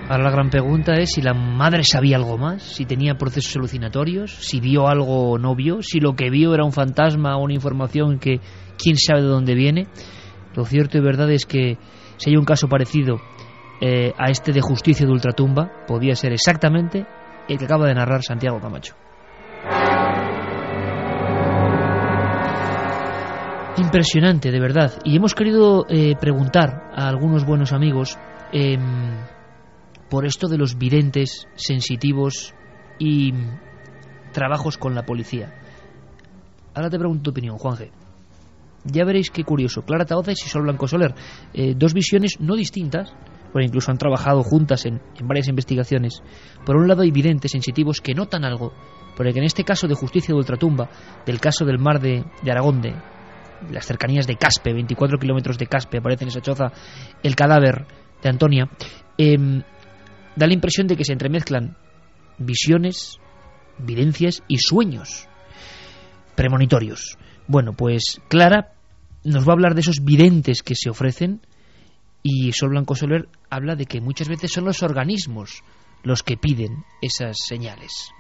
Ahora la gran pregunta es si la madre sabía algo más, si tenía procesos alucinatorios, si vio algo o no vio, si lo que vio era un fantasma o una información que quién sabe de dónde viene. Lo cierto y verdad es que si hay un caso parecido a este de justicia de ultratumba, podía ser exactamente el que acaba de narrar Santiago Camacho. Impresionante, de verdad. Y hemos querido preguntar a algunos buenos amigos por esto de los videntes sensitivos y trabajos con la policía. Ahora te pregunto tu opinión, Juanje. Ya veréis qué curioso. Clara Tahoza y Sisol Blanco Soler. Dos visiones no distintas, porque incluso han trabajado juntas en varias investigaciones. Por un lado hay videntes sensitivos que notan algo, porque en este caso de justicia de ultratumba, del caso del mar de Aragón, de las cercanías de Caspe, 24 kilómetros de Caspe, aparece en esa choza el cadáver de Antonia, da la impresión de que se entremezclan visiones, videncias y sueños premonitorios. Bueno, pues Clara nos va a hablar de esos videntes que se ofrecen, y Sol Blanco Soler habla de que muchas veces son los organismos los que piden esas señales.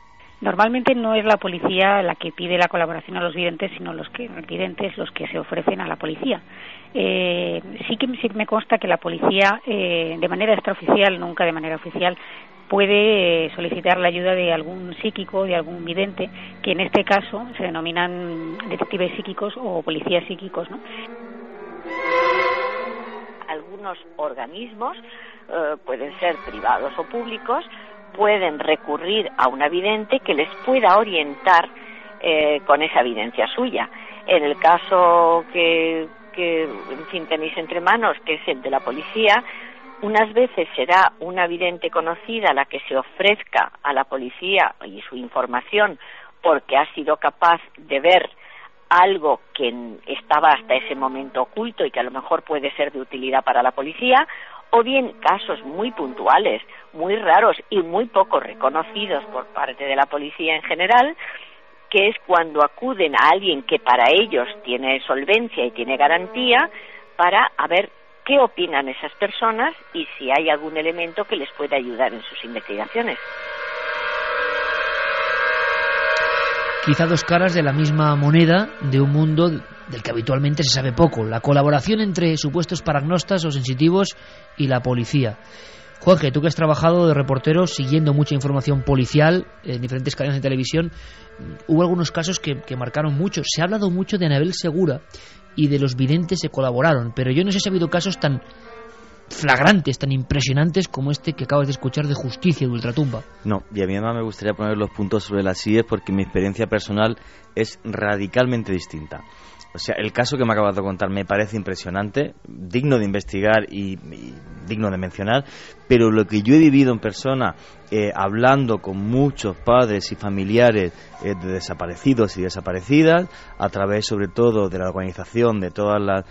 Normalmente no es la policía la que pide la colaboración a los videntes, sino los videntes los que se ofrecen a la policía. Sí que me consta que la policía, de manera extraoficial, nunca de manera oficial, puede solicitar la ayuda de algún psíquico, de algún vidente, que en este caso se denominan detectives psíquicos o policías psíquicos, ¿no? Algunos organismos, pueden ser privados o públicos, pueden recurrir a una vidente que les pueda orientar con esa evidencia suya. En el caso que en fin tenéis entre manos, que es el de la policía, unas veces será una vidente conocida la que se ofrezca a la policía y su información porque ha sido capaz de ver algo que estaba hasta ese momento oculto y que a lo mejor puede ser de utilidad para la policía, o bien casos muy puntuales, muy raros y muy poco reconocidos por parte de la policía en general, que es cuando acuden a alguien que para ellos tiene solvencia y tiene garantía, para a ver qué opinan esas personas y si hay algún elemento que les pueda ayudar en sus investigaciones. quizá dos caras de la misma moneda de un mundo del que habitualmente se sabe poco, la colaboración entre supuestos paragnostas o sensitivos y la policía. Jorge, tú que has trabajado de reportero siguiendo mucha información policial en diferentes cadenas de televisión, hubo algunos casos que marcaron mucho. Se ha hablado mucho de Anabel Segura y de los videntes que colaboraron, pero yo no sé si ha habido casos tan flagrantes, tan impresionantes como este que acabas de escuchar de Justicia de Ultratumba. No, y a mí además me gustaría poner los puntos sobre las IES porque mi experiencia personal es radicalmente distinta. O sea, el caso que me acabas de contar me parece impresionante, digno de investigar y digno de mencionar, pero lo que yo he vivido en persona, hablando con muchos padres y familiares de desaparecidos y desaparecidas, a través sobre todo de la organización de todas las,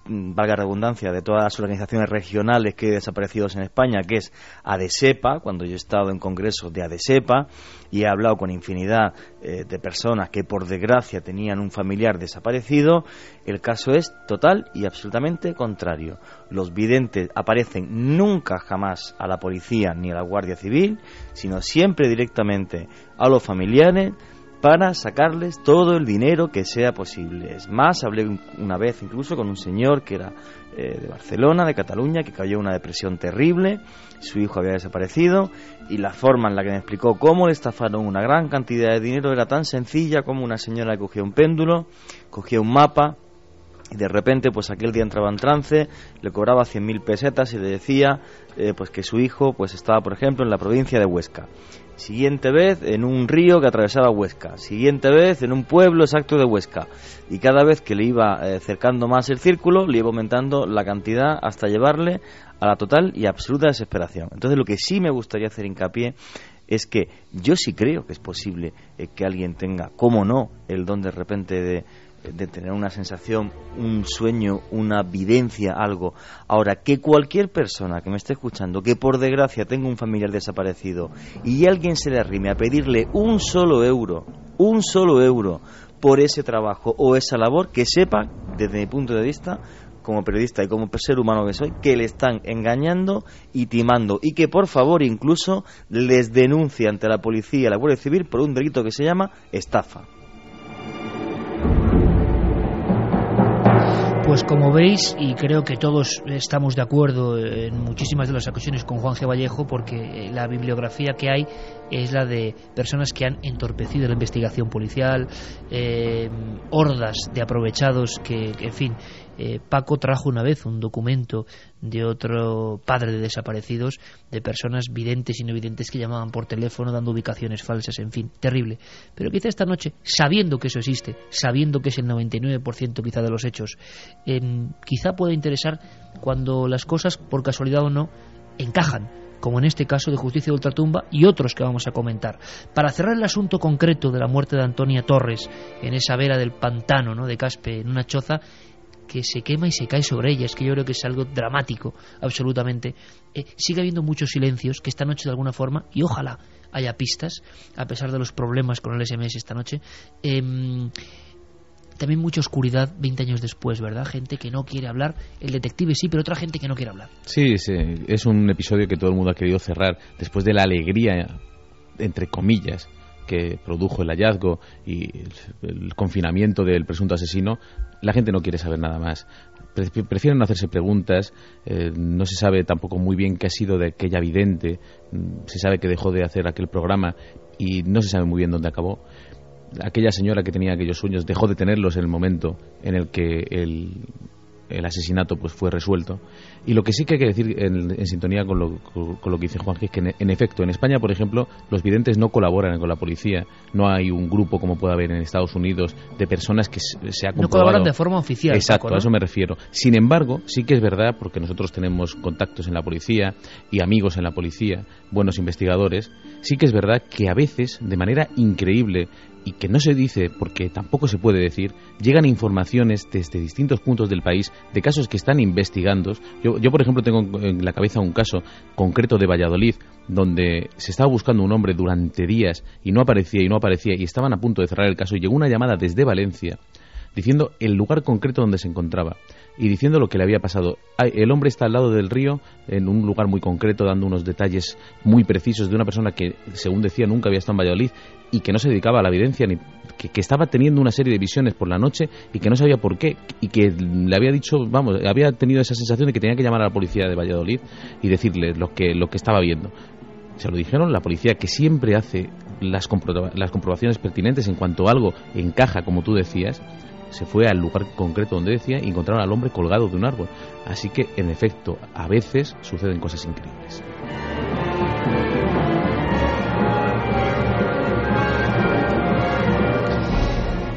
valga redundancia, de todas las organizaciones regionales que hay desaparecidos en España, que es ADESEPA, cuando yo he estado en congresos de ADESEPA, y he hablado con infinidad de personas que por desgracia tenían un familiar desaparecido, el caso es total y absolutamente contrario. Los videntes aparecen nunca jamás a la policía ni a la Guardia Civil, sino siempre directamente a los familiares para sacarles todo el dinero que sea posible. Es más, hablé una vez incluso con un señor que era de Barcelona, de Cataluña, que cayó en una depresión terrible, su hijo había desaparecido, y la forma en la que me explicó cómo le estafaron una gran cantidad de dinero era tan sencilla como una señora que cogía un péndulo, cogía un mapa, y de repente pues aquel día entraba en trance, le cobraba 100.000 pesetas y le decía pues que su hijo pues estaba por ejemplo en la provincia de Huesca, siguiente vez en un río que atravesaba Huesca, siguiente vez en un pueblo exacto de Huesca, y cada vez que le iba cercando más el círculo le iba aumentando la cantidad hasta llevarle a la total y absoluta desesperación. Entonces lo que sí me gustaría hacer hincapié es que yo sí creo que es posible que alguien tenga, cómo no, el don de repente de tener una sensación, un sueño, una videncia, algo. Ahora, que cualquier persona que me esté escuchando, que por desgracia tenga un familiar desaparecido y alguien se le arrime a pedirle un solo euro por ese trabajo o esa labor, que sepa, desde mi punto de vista, como periodista y como ser humano que soy, que le están engañando y timando, y que por favor incluso les denuncie ante la policía y la Guardia Civil por un delito que se llama estafa. Pues como veis, y creo que todos estamos de acuerdo en muchísimas de las ocasiones con Juan G. Vallejo, porque la bibliografía que hay es la de personas que han entorpecido la investigación policial, hordas de aprovechados que en fin, Paco trajo una vez un documento de otro padre de desaparecidos, de personas videntes y no videntes que llamaban por teléfono dando ubicaciones falsas, en fin, terrible. Pero quizá esta noche, sabiendo que eso existe, sabiendo que es el 99% quizá de los hechos, quizá pueda interesar cuando las cosas, por casualidad o no, encajan, como en este caso de Justicia de Ultratumba y otros que vamos a comentar. Para cerrar el asunto concreto de la muerte de Antonia Torres en esa vera del pantano, ¿no?, de Caspe, en una choza que se quema y se cae sobre ella, es que yo creo que es algo dramático, absolutamente. Sigue habiendo muchos silencios que esta noche de alguna forma, y ojalá haya pistas, a pesar de los problemas con el SMS esta noche, también mucha oscuridad 20 años después, ¿verdad? Gente que no quiere hablar, el detective sí, pero otra gente que no quiere hablar. Sí, es un episodio que todo el mundo ha querido cerrar después de la alegría, entre comillas, que produjo el hallazgo y el confinamiento del presunto asesino. La gente no quiere saber nada más. Prefieren no hacerse preguntas. No se sabe tampoco muy bien qué ha sido de aquella vidente. Se sabe que dejó de hacer aquel programa y no se sabe muy bien dónde acabó. Aquella señora que tenía aquellos sueños dejó de tenerlos en el momento en el que el asesinato pues fue resuelto. Y lo que sí que hay que decir en sintonía con lo que dice Juan, es que en efecto en España, por ejemplo, los videntes no colaboran con la policía. No hay un grupo como puede haber en Estados Unidos de personas que se ha comprobado. No colaboran de forma oficial. Exacto, Paco, ¿no? A eso me refiero. Sin embargo, sí que es verdad, porque nosotros tenemos contactos en la policía y amigos en la policía, buenos investigadores, sí que es verdad que a veces, de manera increíble, y que no se dice porque tampoco se puede decir, llegan informaciones desde distintos puntos del país de casos que están investigando. Yo por ejemplo, tengo en la cabeza un caso concreto de Valladolid, donde se estaba buscando un hombre durante días y no aparecía, y estaban a punto de cerrar el caso, y llegó una llamada desde Valencia diciendo el lugar concreto donde se encontraba y diciendo lo que le había pasado. El hombre está al lado del río, en un lugar muy concreto, dando unos detalles muy precisos de una persona que, según decía, nunca había estado en Valladolid y que no se dedicaba a la evidencia, ni que estaba teniendo una serie de visiones por la noche y que no sabía por qué, y que le había dicho, había tenido esa sensación de que tenía que llamar a la policía de Valladolid y decirle lo que estaba viendo. Se lo dijeron, la policía, que siempre hace las comprobaciones pertinentes en cuanto algo encaja, como tú decías, se fue al lugar concreto donde decía y encontraron al hombre colgado de un árbol. Así que, en efecto, a veces suceden cosas increíbles.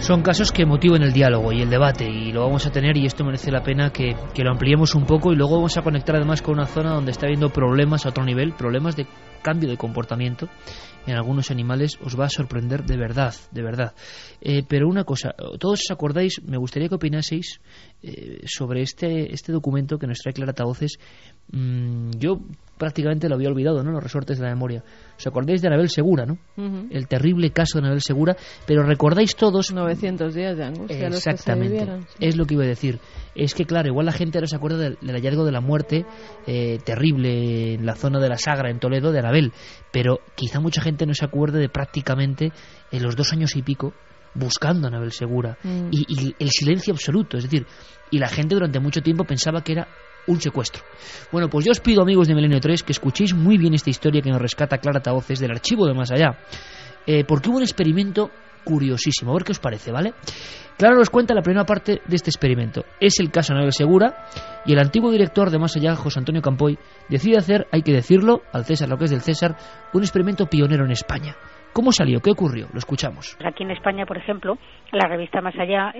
Son casos que motivan el diálogo y el debate, y lo vamos a tener, y esto merece la pena que lo ampliemos un poco, y luego vamos a conectar además con una zona donde está habiendo problemas a otro nivel, problemas de cambio de comportamiento en algunos animales. Os va a sorprender de verdad, de verdad. Pero una cosa, todos os acordáis, me gustaría que opinaseis sobre este documento que nos trae Clara Tavoces. Yo prácticamente lo había olvidado, ¿no?, los resortes de la memoria. ¿Os acordáis de Anabel Segura, no? Uh-huh. El terrible caso de Anabel Segura, pero recordáis todos... 900 días de angustia. Exactamente, los que se es lo que iba a decir. Es que, claro, igual la gente ahora se acuerda del hallazgo de la muerte terrible en la zona de la Sagra, en Toledo, de Anabel, pero quizá mucha gente no se acuerde de prácticamente los 2 años y pico buscando a Anabel Segura y el silencio absoluto, es decir, y la gente durante mucho tiempo pensaba que era un secuestro. Bueno, pues yo os pido, amigos de Milenio 3, que escuchéis muy bien esta historia que nos rescata Clara Tavoces del archivo de Más Allá, porque hubo un experimento curiosísimo. A ver qué os parece, ¿vale? Clara nos cuenta la primera parte de este experimento. Es el caso Anabel Segura, y el antiguo director de Más Allá, José Antonio Campoy, decide hacer, hay que decirlo, al César lo que es del César, un experimento pionero en España. ¿Cómo salió? ¿Qué ocurrió? Lo escuchamos. Aquí en España, por ejemplo, la revista Más Allá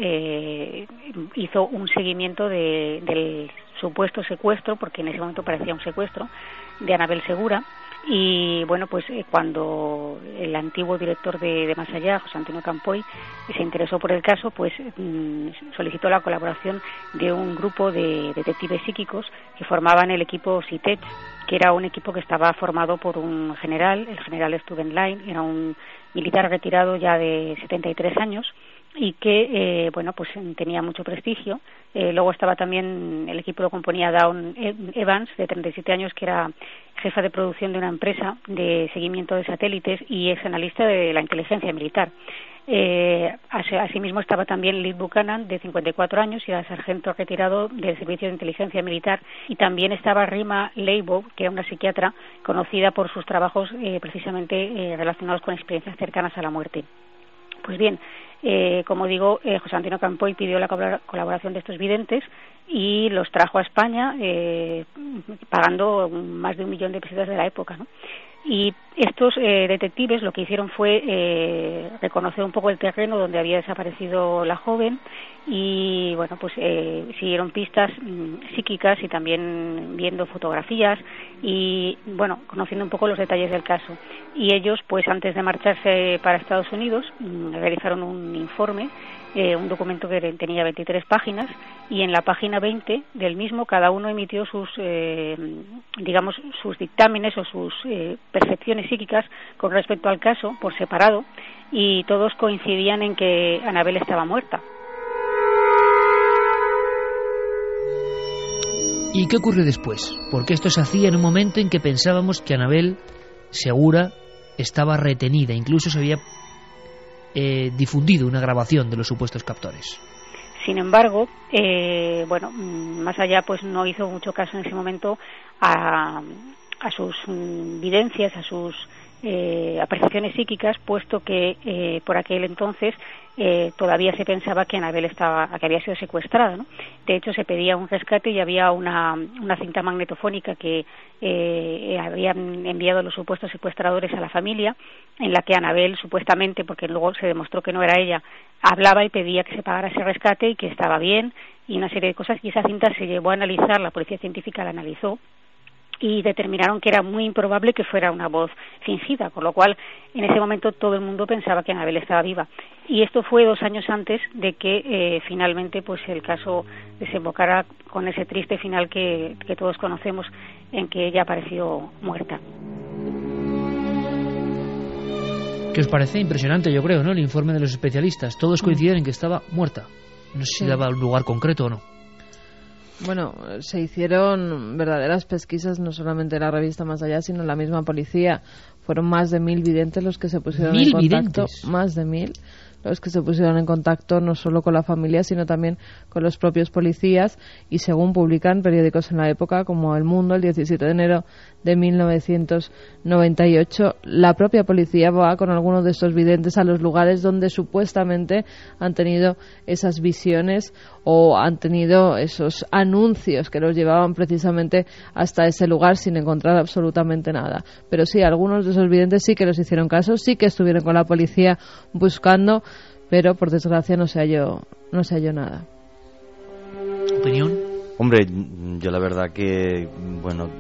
hizo un seguimiento del supuesto secuestro, porque en ese momento parecía un secuestro, de Anabel Segura. Y bueno, pues cuando el antiguo director de Más Allá, José Antonio Campoy, se interesó por el caso, pues solicitó la colaboración de un grupo de detectives psíquicos que formaban el equipo CITECH, que era un equipo que estaba formado por un general, el general Stubenlein, era un militar retirado ya de 73 años, y que bueno, pues tenía mucho prestigio. Luego estaba también, el equipo lo componía Dawn Evans, de 37 años, que era jefa de producción de una empresa de seguimiento de satélites y ex analista de la inteligencia militar. Asimismo estaba también Liz Buchanan, de 54 años, y era sargento retirado del servicio de inteligencia militar, y también estaba Rima Leibov, que era una psiquiatra conocida por sus trabajos precisamente relacionados con experiencias cercanas a la muerte. Pues bien, como digo, José Antonio Campoy pidió la colaboración de estos videntes y los trajo a España pagando más de 1 millón de pesetas de la época, ¿no? Y estos detectives lo que hicieron fue reconocer un poco el terreno donde había desaparecido la joven y, bueno, pues siguieron pistas psíquicas y también viendo fotografías y, bueno, conociendo un poco los detalles del caso. Y ellos, pues antes de marcharse para Estados Unidos, realizaron un informe, un documento que tenía 23 páginas, y en la página 20 del mismo cada uno emitió sus, digamos, sus dictámenes o sus percepciones psíquicas con respecto al caso por separado, y todos coincidían en que Anabel estaba muerta. ¿Y qué ocurrió después? Porque esto se hacía en un momento en que pensábamos que Anabel Segura estaba retenida, incluso se había difundido una grabación de los supuestos captores. Sin embargo, bueno, Más Allá pues no hizo mucho caso en ese momento a sus videncias, a sus apreciaciones psíquicas, puesto que por aquel entonces todavía se pensaba que Anabel que había sido secuestrada, ¿no? De hecho, se pedía un rescate y había una cinta magnetofónica que habían enviado los supuestos secuestradores a la familia, en la que Anabel supuestamente, porque luego se demostró que no era ella, hablaba y pedía que se pagara ese rescate y que estaba bien, y una serie de cosas, y esa cinta se llevó a analizar, la policía científica la analizó, y determinaron que era muy improbable que fuera una voz fingida, con lo cual en ese momento todo el mundo pensaba que Anabel estaba viva. Y esto fue 2 años antes de que finalmente pues el caso desembocara con ese triste final que todos conocemos, en que ella apareció muerta. ¿Qué os parece? Impresionante, yo creo, ¿no? El informe de los especialistas. Todos coinciden en que estaba muerta. No sé si daba un lugar concreto o no. Bueno, se hicieron verdaderas pesquisas, no solamente en la revista Más Allá, sino en la misma policía. Fueron más de 1000 videntes los que se pusieron en contacto. ¿Videntes? Más de 1000 los que se pusieron en contacto no solo con la familia, sino también con los propios policías, y según publican periódicos en la época como El Mundo, el 17 de enero de 1998, la propia policía va con algunos de estos videntes a los lugares donde supuestamente han tenido esas visiones o han tenido esos anuncios que los llevaban precisamente hasta ese lugar sin encontrar absolutamente nada. Pero sí, algunos de esos videntes sí que los hicieron caso, sí que estuvieron con la policía buscando, pero por desgracia no se halló nada. ¿Opinión? Hombre, yo la verdad que, bueno,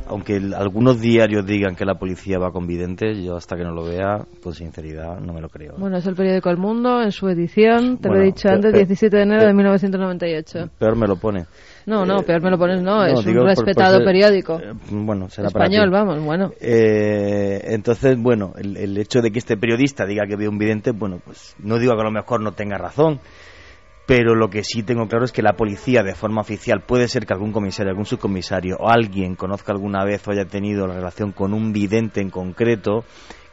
aunque algunos diarios digan que la policía va con videntes, yo hasta que no lo vea, con sinceridad, no me lo creo. Bueno, es el periódico El Mundo, en su edición, lo he dicho antes, 17 de enero de 1998. Peor me lo pone. No, peor me lo pones, no, es un respetado periódico. Bueno, será español, para ti. Vamos, bueno. Entonces, bueno, el hecho de que este periodista diga que ve un vidente, bueno, pues no digo que a lo mejor no tenga razón, pero lo que sí tengo claro es que la policía, de forma oficial, puede ser que algún comisario, algún subcomisario o alguien conozca alguna vez o haya tenido la relación con un vidente en concreto,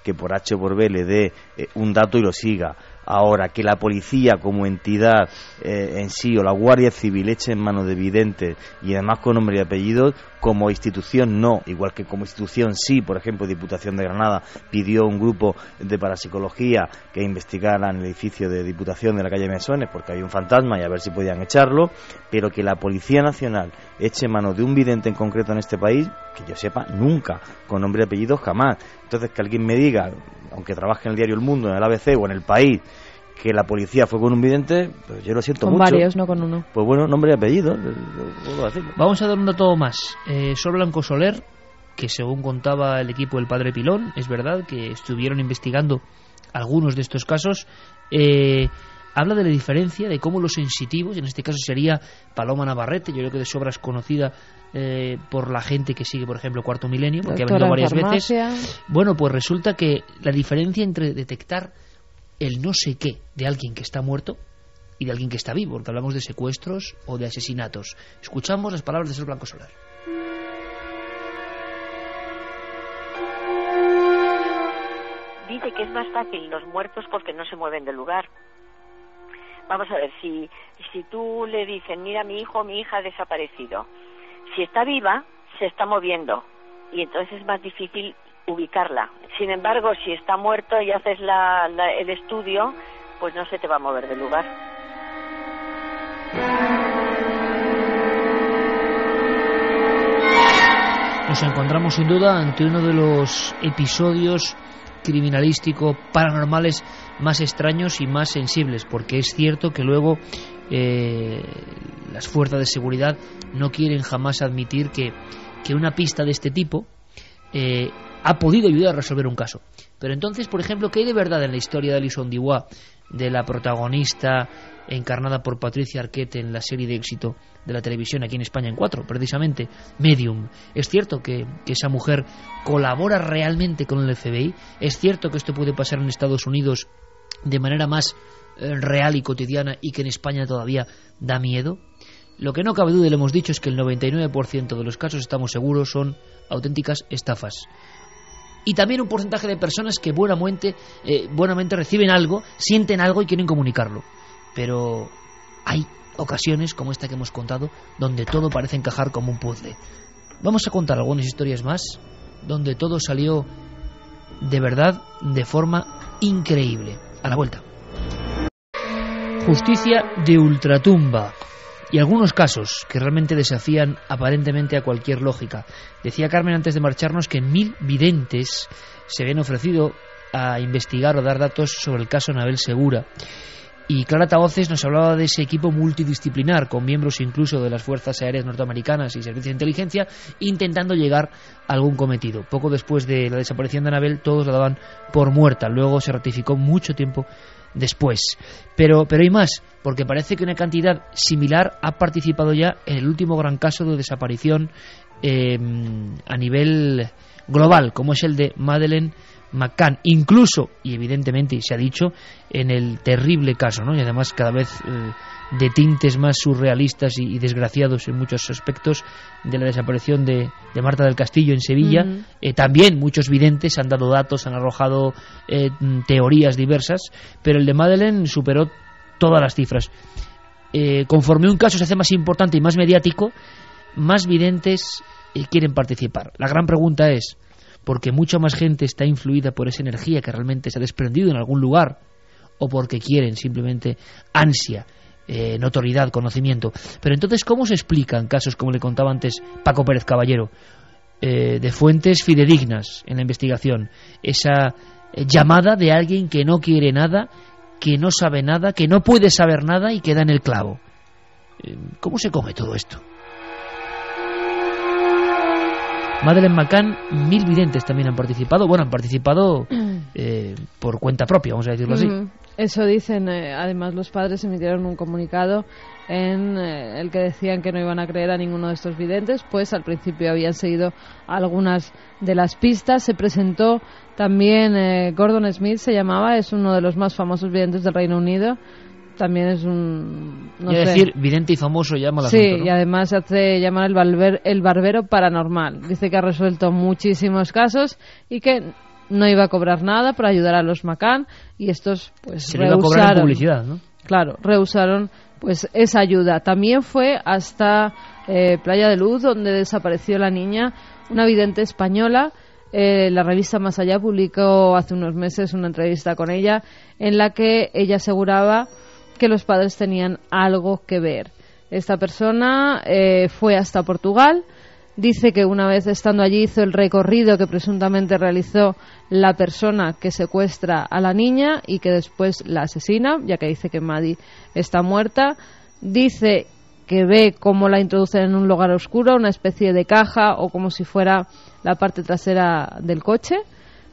que por H o por B le dé un dato y lo siga. Ahora, que la policía como entidad en sí o la Guardia Civil eche en manos de videntes y además con nombre y apellido, como institución no, igual que como institución sí. Por ejemplo, Diputación de Granada pidió un grupo de parapsicología que investigara en el edificio de Diputación de la calle Mesones porque había un fantasma y a ver si podían echarlo, pero que la Policía Nacional eche en manos de un vidente en concreto en este país, que yo sepa, nunca, con nombre y apellido jamás. Entonces, que alguien me diga, aunque trabaje en el diario El Mundo, en el ABC o en El País, que la policía fue con un vidente, pues yo lo siento mucho. Con varios, no con uno. Pues bueno, nombre y apellido, puedo decirlo. Vamos a dar un dato más. Sol Blanco Soler, que según contaba el equipo del Padre Pilón, es verdad que estuvieron investigando algunos de estos casos, habla de la diferencia de cómo los sensitivos, en este caso sería Paloma Navarrete, yo creo que de sobra es conocida por la gente que sigue, por ejemplo, Cuarto Milenio, porque ha venido varias veces. Bueno, pues resulta que la diferencia entre detectar el no sé qué de alguien que está muerto y de alguien que está vivo, porque hablamos de secuestros o de asesinatos. Escuchamos las palabras de Sol Blanco Soler. Dice que es más fácil los muertos porque no se mueven del lugar. Vamos a ver, si tú le dices, mira, mi hijo o mi hija ha desaparecido, si está viva, se está moviendo y entonces es más difícil ubicarla. Sin embargo, si está muerto y haces el estudio, pues no se te va a mover del lugar. Nos encontramos sin duda ante uno de los episodios criminalístico paranormales más extraños y más sensibles, porque es cierto que luego las fuerzas de seguridad no quieren jamás admitir que una pista de este tipo ha podido ayudar a resolver un caso. Pero entonces, por ejemplo, ¿qué hay de verdad en la historia de Alison Dubois, de la protagonista encarnada por Patricia Arquette en la serie de éxito de la televisión aquí en España en 4, precisamente, Medium? Es cierto que esa mujer colabora realmente con el FBI. Es cierto que esto puede pasar en Estados Unidos de manera más real y cotidiana y que en España todavía da miedo. Lo que no cabe duda, y lo hemos dicho, es que el 99% de los casos, estamos seguros, son auténticas estafas. Y también un porcentaje de personas que buenamente reciben algo, sienten algo y quieren comunicarlo. Pero hay ocasiones, como esta que hemos contado, donde todo parece encajar como un puzzle. Vamos a contar algunas historias más, donde todo salió de verdad de forma increíble. A la vuelta. Justicia de ultratumba. Y algunos casos que realmente desafían aparentemente a cualquier lógica. Decía Carmen antes de marcharnos que 1000 videntes se habían ofrecido a investigar o dar datos sobre el caso Anabel Segura. Y Clara Tahoces nos hablaba de ese equipo multidisciplinar, con miembros incluso de las Fuerzas Aéreas Norteamericanas y Servicios de Inteligencia, intentando llegar a algún cometido. Poco después de la desaparición de Anabel, todos la daban por muerta. Luego se ratificó mucho tiempo después. Pero hay más, porque parece que una cantidad similar ha participado ya en el último gran caso de desaparición a nivel global, como es el de Madeleine McCann, incluso, y evidentemente se ha dicho, en el terrible caso, ¿no? Y además cada vez de tintes más surrealistas y desgraciados en muchos aspectos, de la desaparición de Marta del Castillo en Sevilla. También muchos videntes han dado datos, han arrojado teorías diversas, pero el de Madeleine superó todas las cifras. Conforme un caso se hace más importante y más mediático, más videntes quieren participar. La gran pregunta es, ¿porque mucha más gente está influida por esa energía que realmente se ha desprendido en algún lugar, o porque quieren simplemente ansia, notoriedad, conocimiento? Pero entonces, ¿cómo se explican casos, como le contaba antes Paco Pérez Caballero, de fuentes fidedignas en la investigación? Esa llamada de alguien que no quiere nada, que no sabe nada, que no puede saber nada y que da en el clavo. ¿Cómo se come todo esto? Madeleine McCann, 1000 videntes también han participado. Bueno, han participado por cuenta propia, vamos a decirlo así. Eso dicen. Además, los padres emitieron un comunicado en el que decían que no iban a creer a ninguno de estos videntes, pues al principio habían seguido algunas de las pistas. Se presentó también Gordon Smith, se llamaba, es uno de los más famosos videntes del Reino Unido. También es un... decir, vidente y famoso llama la Sí, asunto, ¿no? Y además se hace llamar el barbero paranormal. Dice que ha resuelto muchísimos casos y que no iba a cobrar nada por ayudar a los McCann, y estos pues se le iba a cobrar en publicidad, ¿no? Claro, rehusaron pues esa ayuda. También fue hasta Playa de Luz, donde desapareció la niña, una vidente española. La revista Más Allá publicó hace unos meses una entrevista con ella en la que ella aseguraba que los padres tenían algo que ver. Esta persona fue hasta Portugal. Dice que una vez estando allí hizo el recorrido que presuntamente realizó la persona que secuestra a la niña y que después la asesina, ya que dice que Maddie está muerta. Dice que ve cómo la introducen en un lugar oscuro, una especie de caja o como si fuera la parte trasera del coche,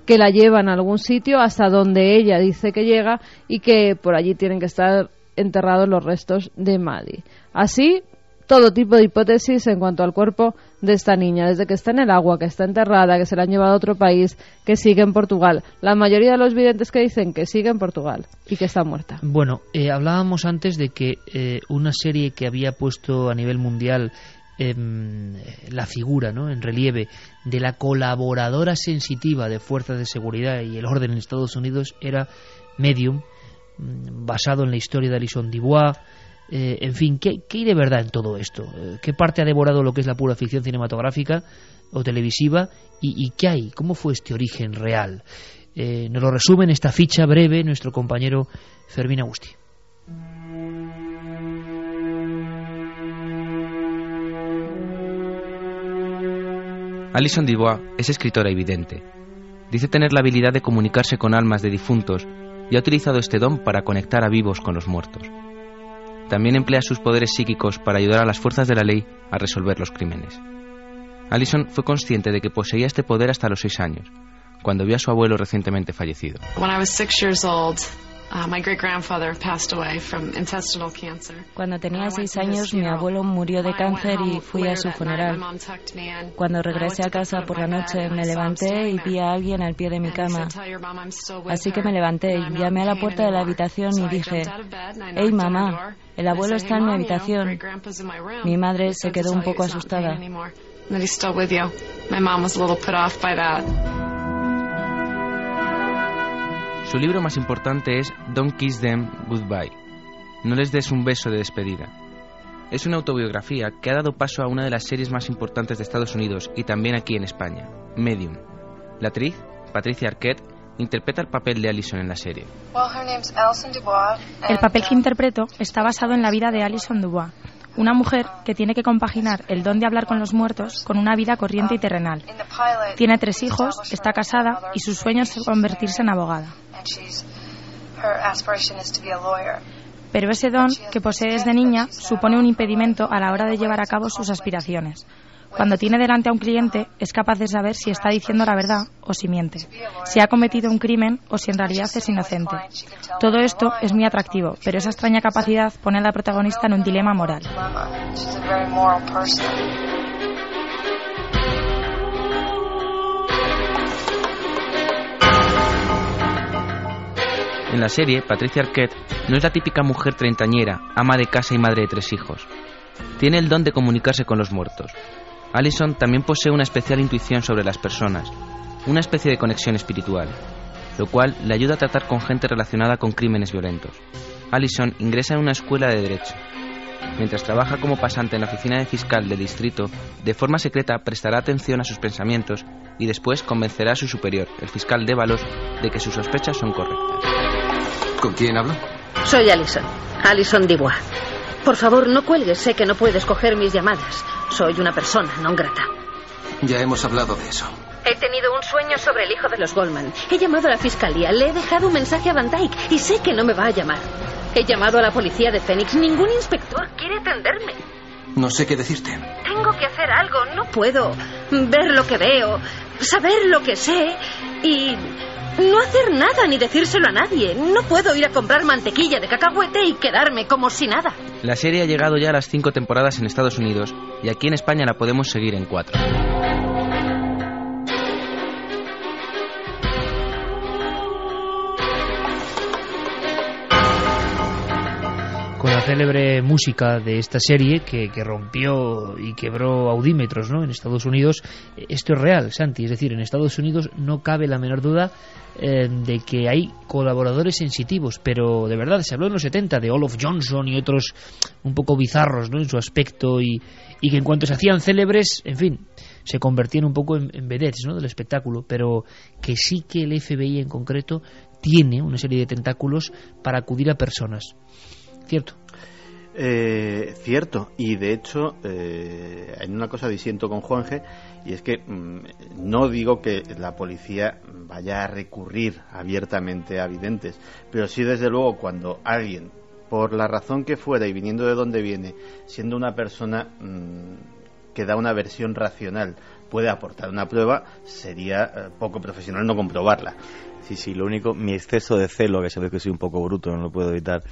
que la llevan a algún sitio hasta donde ella dice que llega y que por allí tienen que estar enterrados los restos de Maddie. Así, todo tipo de hipótesis en cuanto al cuerpo de esta niña, desde que está en el agua, que está enterrada, que se la han llevado a otro país, que sigue en Portugal. La mayoría de los videntes que dicen que sigue en Portugal y que está muerta. Bueno, hablábamos antes de que una serie que había puesto a nivel mundial la figura, ¿no?, en relieve de la colaboradora sensitiva de fuerzas de seguridad y el orden en Estados Unidos era Medium, basado en la historia de Alison Dubois. En fin, ¿qué hay de verdad en todo esto? ¿Qué parte ha devorado lo que es la pura ficción cinematográfica o televisiva? ¿Y qué hay? ¿Cómo fue este origen real? Nos lo resume en esta ficha breve nuestro compañero Fermín Agustí. Alison Dubois es escritora y vidente. Dice tener la habilidad de comunicarse con almas de difuntos y ha utilizado este don para conectar a vivos con los muertos. También emplea sus poderes psíquicos para ayudar a las fuerzas de la ley a resolver los crímenes. Alison fue consciente de que poseía este poder hasta los 6 años, cuando vio a su abuelo recientemente fallecido. Cuando tenía 6 años, mi abuelo murió de cáncer y fui a su funeral. Cuando regresé a casa por la noche, me levanté y vi a alguien al pie de mi cama. Así que me levanté y llamé a la puerta de la habitación y dije: «Hey, mamá, el abuelo está en mi habitación». Mi madre se quedó un poco asustada. Su libro más importante es Don't Kiss Them Goodbye. No les des un beso de despedida. Es una autobiografía que ha dado paso a una de las series más importantes de Estados Unidos y también aquí en España, Medium. La actriz, Patricia Arquette, interpreta el papel de Alison en la serie. El papel que interpreto está basado en la vida de Alison Dubois, una mujer que tiene que compaginar el don de hablar con los muertos con una vida corriente y terrenal. Tiene 3 hijos, está casada y su sueño es convertirse en abogada. Pero ese don que posee desde niña supone un impedimento a la hora de llevar a cabo sus aspiraciones. Cuando tiene delante a un cliente, es capaz de saber si está diciendo la verdad o si miente, si ha cometido un crimen o si en realidad es inocente. Todo esto es muy atractivo, pero esa extraña capacidad pone a la protagonista en un dilema moral. En la serie, Patricia Arquette no es la típica mujer treintañera, ama de casa y madre de 3 hijos. Tiene el don de comunicarse con los muertos. Alison también posee una especial intuición sobre las personas, una especie de conexión espiritual, lo cual le ayuda a tratar con gente relacionada con crímenes violentos. Alison ingresa en una escuela de Derecho. Mientras trabaja como pasante en la oficina de fiscal del distrito, de forma secreta prestará atención a sus pensamientos y después convencerá a su superior, el fiscal Dévalos, de que sus sospechas son correctas. ¿Con quién hablo? Soy Alison Dubois. Por favor, no cuelgues, sé que no puedes coger mis llamadas. Soy una persona non grata. Ya hemos hablado de eso. He tenido un sueño sobre el hijo de los Goldman. He llamado a la fiscalía, le he dejado un mensaje a Van Dyke y sé que no me va a llamar. He llamado a la policía de Phoenix. Ningún inspector quiere atenderme. No sé qué decirte. Tengo que hacer algo. No puedo ver lo que veo, saber lo que sé y no hacer nada ni decírselo a nadie. No puedo ir a comprar mantequilla de cacahuete y quedarme como si nada. La serie ha llegado ya a las 5 temporadas en Estados Unidos y aquí en España la podemos seguir en 4. Con la célebre música de esta serie que rompió y quebró audímetros, ¿no?, en Estados Unidos. Esto es real, Santi, es decir, en Estados Unidos no cabe la menor duda de que hay colaboradores sensitivos, pero de verdad se habló en los 70 de Olaf Johnson y otros un poco bizarros, ¿no?, en su aspecto y que en cuanto se hacían célebres, en fin, se convertían un poco en vedettes, ¿no?, del espectáculo, pero que sí que el FBI en concreto tiene una serie de tentáculos para acudir a personas. ¿Cierto? Cierto, y de hecho en una cosa disiento con Juanje, y es que no digo que la policía vaya a recurrir abiertamente a videntes, pero sí desde luego cuando alguien, por la razón que fuera y viniendo de donde viene, siendo una persona que da una versión racional, puede aportar una prueba, sería poco profesional no comprobarla. Sí, lo único, mi exceso de celo, que sabes que soy un poco bruto, no lo puedo evitar,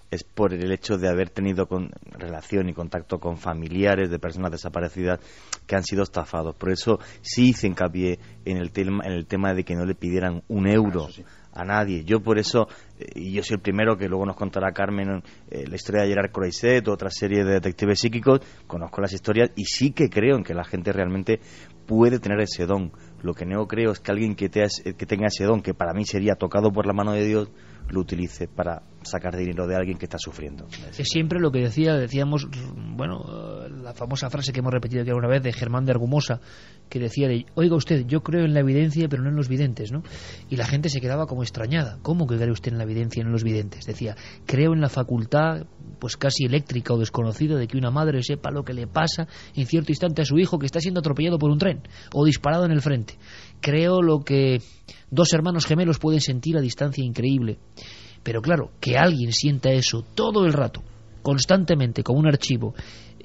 es por el hecho de haber tenido relación y contacto con familiares de personas desaparecidas que han sido estafados. Por eso sí hice hincapié en el tema de que no le pidieran un euro a nadie. Yo por eso, y yo soy el primero que luego nos contará Carmen la historia de Gerard Croiset, otra serie de detectives psíquicos, conozco las historias y sí que creo en que la gente realmente puede tener ese don. Lo que no creo es que alguien que tenga ese don, que para mí sería tocado por la mano de Dios, lo utilice para sacar dinero de alguien que está sufriendo. Es siempre lo que decíamos, bueno, la famosa frase que hemos repetido aquí alguna vez de Germán de Argumosa, que decía oiga usted, yo creo en la evidencia pero no en los videntes, ¿no? Y la gente se quedaba como extrañada. ¿Cómo que cree usted en la evidencia y no en los videntes? Decía, creo en la facultad pues casi eléctrica o desconocida de que una madre sepa lo que le pasa en cierto instante a su hijo que está siendo atropellado por un tren o disparado en el frente. Creo lo que 2 hermanos gemelos pueden sentir a distancia increíble. Pero claro, que alguien sienta eso todo el rato, constantemente, como un archivo,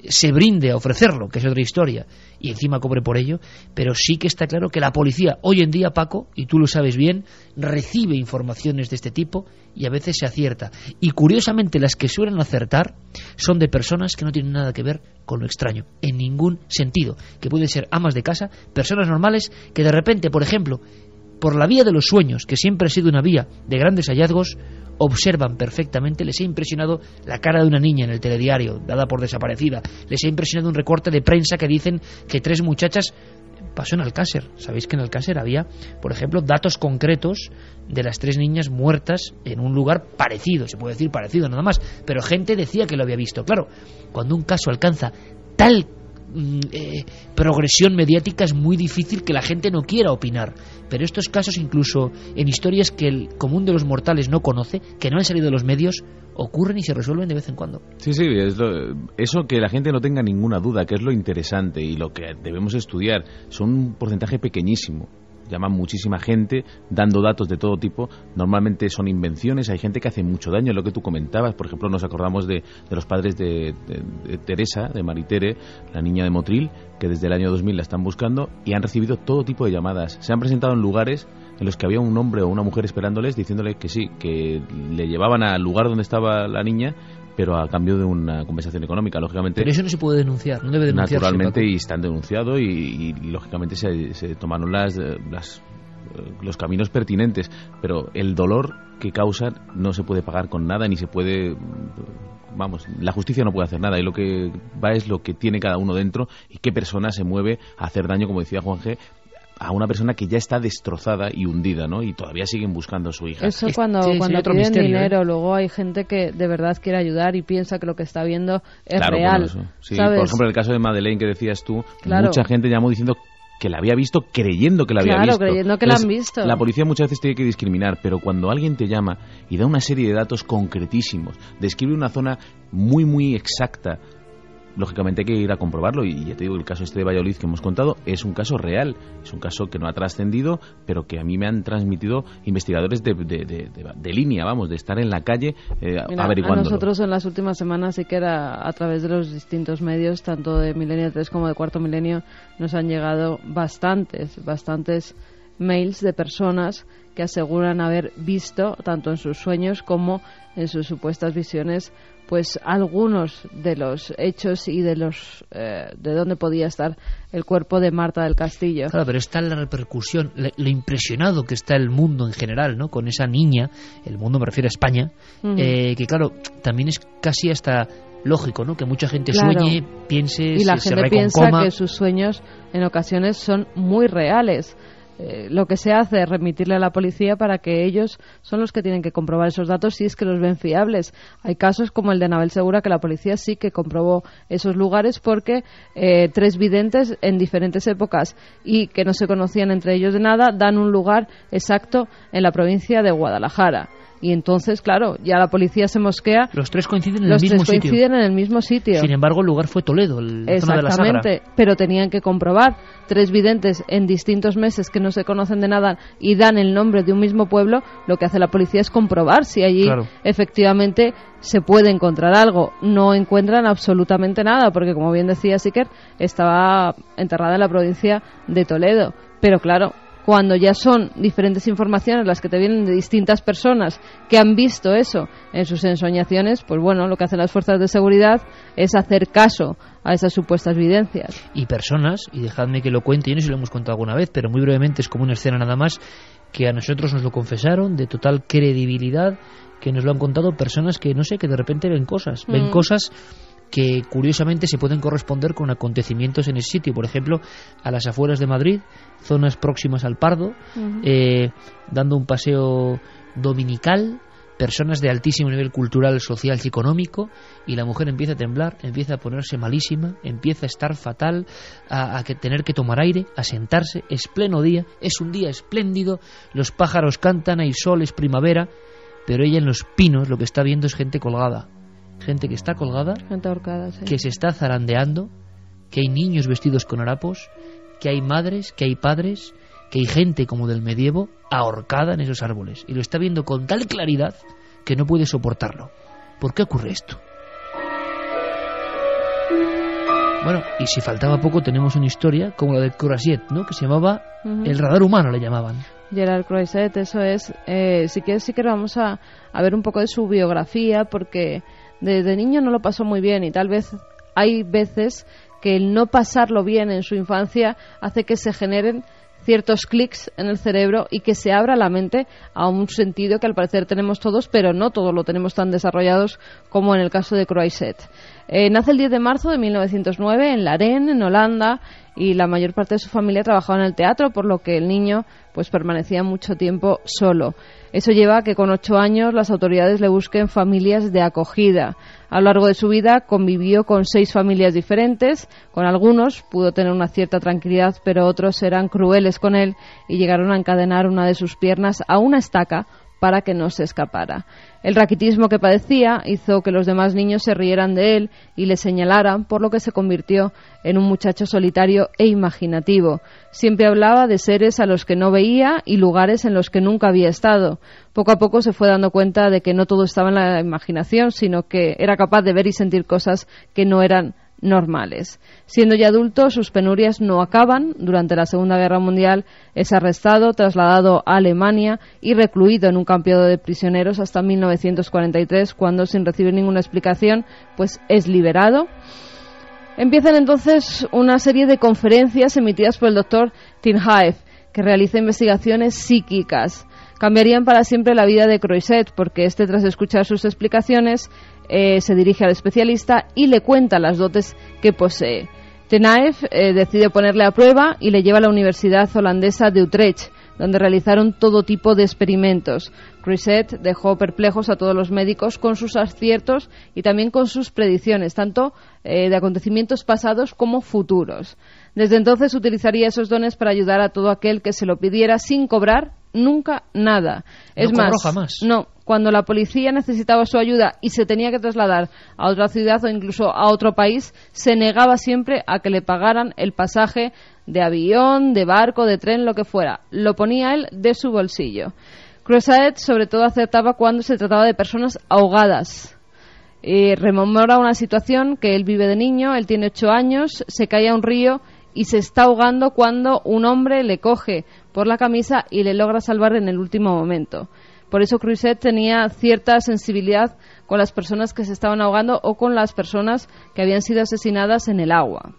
se brinde a ofrecerlo, que es otra historia, y encima cobre por ello, pero sí que está claro que la policía hoy en día, Paco, y tú lo sabes bien, recibe informaciones de este tipo y a veces se acierta. Y curiosamente las que suelen acertar son de personas que no tienen nada que ver con lo extraño, en ningún sentido, que pueden ser amas de casa, personas normales que de repente, por ejemplo, por la vía de los sueños, que siempre ha sido una vía de grandes hallazgos, observan perfectamente. Les ha impresionado la cara de una niña en el telediario, dada por desaparecida. Les ha impresionado un recorte de prensa que dicen que 3 muchachas... Pasó en Alcácer. Sabéis que en Alcácer había, por ejemplo, datos concretos de las 3 niñas muertas en un lugar parecido, se puede decir parecido nada más, pero gente decía que lo había visto. Claro, cuando un caso alcanza tal progresión mediática es muy difícil que la gente no quiera opinar, pero estos casos, incluso en historias que el común de los mortales no conoce, que no han salido de los medios, ocurren y se resuelven de vez en cuando. Sí, eso que la gente no tenga ninguna duda, que es lo interesante y lo que debemos estudiar. Son un porcentaje pequeñísimo. Llaman muchísima gente dando datos de todo tipo. Normalmente son invenciones. Hay gente que hace mucho daño, lo que tú comentabas. Por ejemplo, nos acordamos de los padres de Teresa, de Maritere, la niña de Motril, que desde el año 2000 la están buscando y han recibido todo tipo de llamadas. Se han presentado en lugares en los que había un hombre o una mujer esperándoles, diciéndole que sí, que le llevaban al lugar donde estaba la niña, pero a cambio de una compensación económica, lógicamente. Pero eso no se puede denunciar, no debe denunciarse. Naturalmente, y están denunciados y lógicamente se tomaron las los caminos pertinentes, pero el dolor que causan no se puede pagar con nada, ni se puede, vamos, la justicia no puede hacer nada, y lo que va es lo que tiene cada uno dentro y qué persona se mueve a hacer daño, como decía Juan G., a una persona que ya está destrozada y hundida, ¿no? Y todavía siguen buscando a su hija. Eso cuando piden dinero, luego hay gente que de verdad quiere ayudar y piensa que lo que está viendo es real. Bueno, sí, por ejemplo, en el caso de Madeleine que decías tú, mucha gente llamó diciendo que la había visto creyendo que la había visto. Claro, creyendo que la han visto. La policía muchas veces tiene que discriminar, pero cuando alguien te llama y da una serie de datos concretísimos, describe una zona muy, muy exacta, lógicamente hay que ir a comprobarlo, y ya te digo, el caso este de Valladolid que hemos contado es un caso real, es un caso que no ha trascendido, pero que a mí me han transmitido investigadores de línea, vamos, de estar en la calle averiguándolo. A nosotros en las últimas semanas sí que era a través de los distintos medios, tanto de Milenio 3 como de Cuarto Milenio, nos han llegado bastantes mails de personas que aseguran haber visto, tanto en sus sueños como en sus supuestas visiones, pues algunos de los hechos y de los de dónde podía estar el cuerpo de Marta del Castillo. Claro, pero está la repercusión, lo impresionado que está el mundo en general, ¿no? Con esa niña, el mundo me refiero a España, que claro, también es casi hasta lógico, ¿no? Que mucha gente sueñe, piense, y la gente piensa que sus sueños en ocasiones son muy reales. Lo que se hace es remitirle a la policía para que ellos son los que tienen que comprobar esos datos si es que los ven fiables. Hay casos como el de Anabel Segura, que la policía sí que comprobó esos lugares porque 3 videntes en diferentes épocas y que no se conocían entre ellos de nada dan un lugar exacto en la provincia de Guadalajara. Y entonces, claro, ya la policía se mosquea. Los 3 coinciden en el mismo sitio. Sin embargo, el lugar fue Toledo, la zona de la Sagra. Exactamente, pero tenían que comprobar 3 videntes en distintos meses que no se conocen de nada y dan el nombre de un mismo pueblo. Lo que hace la policía es comprobar si allí efectivamente se puede encontrar algo. No encuentran absolutamente nada, porque como bien decía Siker, estaba enterrada en la provincia de Toledo. Pero claro, cuando ya son diferentes informaciones las que te vienen de distintas personas que han visto eso en sus ensoñaciones, pues bueno, lo que hacen las fuerzas de seguridad es hacer caso a esas supuestas evidencias. Y personas, y dejadme que lo cuente, yo no sé si lo hemos contado alguna vez, pero muy brevemente, es como una escena nada más, que a nosotros nos lo confesaron, de total credibilidad, que nos lo han contado personas que, no sé, que de repente ven cosas que curiosamente se pueden corresponder con acontecimientos en ese sitio. Por ejemplo, a las afueras de Madrid, zonas próximas al Pardo, dando un paseo dominical, personas de altísimo nivel cultural, social y económico, y la mujer empieza a temblar, empieza a ponerse malísima, empieza a estar fatal, a tener que tomar aire, a sentarse. Es pleno día, es un día espléndido, los pájaros cantan, hay sol, es primavera, pero ella en los pinos lo que está viendo es gente colgada. Gente que está colgada, gente ahorcada, sí, que se está zarandeando, que hay niños vestidos con harapos, que hay madres, que hay padres, que hay gente como del medievo ahorcada en esos árboles. Y lo está viendo con tal claridad que no puede soportarlo. ¿Por qué ocurre esto? Bueno, y si faltaba poco, tenemos una historia como la de Croiset, ¿no? Que se llamaba el radar humano, le llamaban. Gerard Croiset, eso es. Si quieres, sí que vamos a ver un poco de su biografía, porque desde niño no lo pasó muy bien, y tal vez hay veces que el no pasarlo bien en su infancia hace que se generen ciertos clics en el cerebro y que se abra la mente a un sentido que al parecer tenemos todos, pero no todos lo tenemos tan desarrollados como en el caso de Croiset. Nace el 10 de marzo de 1909 en Laren, en Holanda, y la mayor parte de su familia trabajaba en el teatro, por lo que el niño pues permanecía mucho tiempo solo. Eso lleva a que con 8 años las autoridades le busquen familias de acogida. A lo largo de su vida convivió con 6 familias diferentes. Con algunos pudo tener una cierta tranquilidad, pero otros eran crueles con él y llegaron a encadenar una de sus piernas a una estaca para que no se escapara. El raquitismo que padecía hizo que los demás niños se rieran de él y le señalaran, por lo que se convirtió en un muchacho solitario e imaginativo. Siempre hablaba de seres a los que no veía y lugares en los que nunca había estado. Poco a poco se fue dando cuenta de que no todo estaba en la imaginación, sino que era capaz de ver y sentir cosas que no eran normales. Siendo ya adulto, sus penurias no acaban. Durante la Segunda Guerra Mundial es arrestado, trasladado a Alemania y recluido en un campo de prisioneros hasta 1943, cuando, sin recibir ninguna explicación, pues es liberado. Empiezan entonces una serie de conferencias emitidas por el doctor Tinhaev, que realiza investigaciones psíquicas. Cambiarían para siempre la vida de Croiset, porque tras escuchar sus explicaciones, se dirige al especialista y le cuenta las dotes que posee. Tenaeff decide ponerle a prueba y le lleva a la Universidad Holandesa de Utrecht, donde realizaron todo tipo de experimentos. Croiset dejó perplejos a todos los médicos con sus aciertos y también con sus predicciones, tanto de acontecimientos pasados como futuros. Desde entonces utilizaría esos dones para ayudar a todo aquel que se lo pidiera sin cobrar nunca nada. Es no más, jamás. No, cuando la policía necesitaba su ayuda y se tenía que trasladar a otra ciudad o incluso a otro país, se negaba siempre a que le pagaran el pasaje de avión, de barco, de tren, lo que fuera. Lo ponía él de su bolsillo. Croiset sobre todo acertaba cuando se trataba de personas ahogadas. Rememora una situación que él vive de niño. Él tiene 8 años, se cae a un río y se está ahogando cuando un hombre le coge por la camisa y le logra salvar en el último momento. Por eso Croiset tenía cierta sensibilidad con las personas que se estaban ahogando o con las personas que habían sido asesinadas en el agua.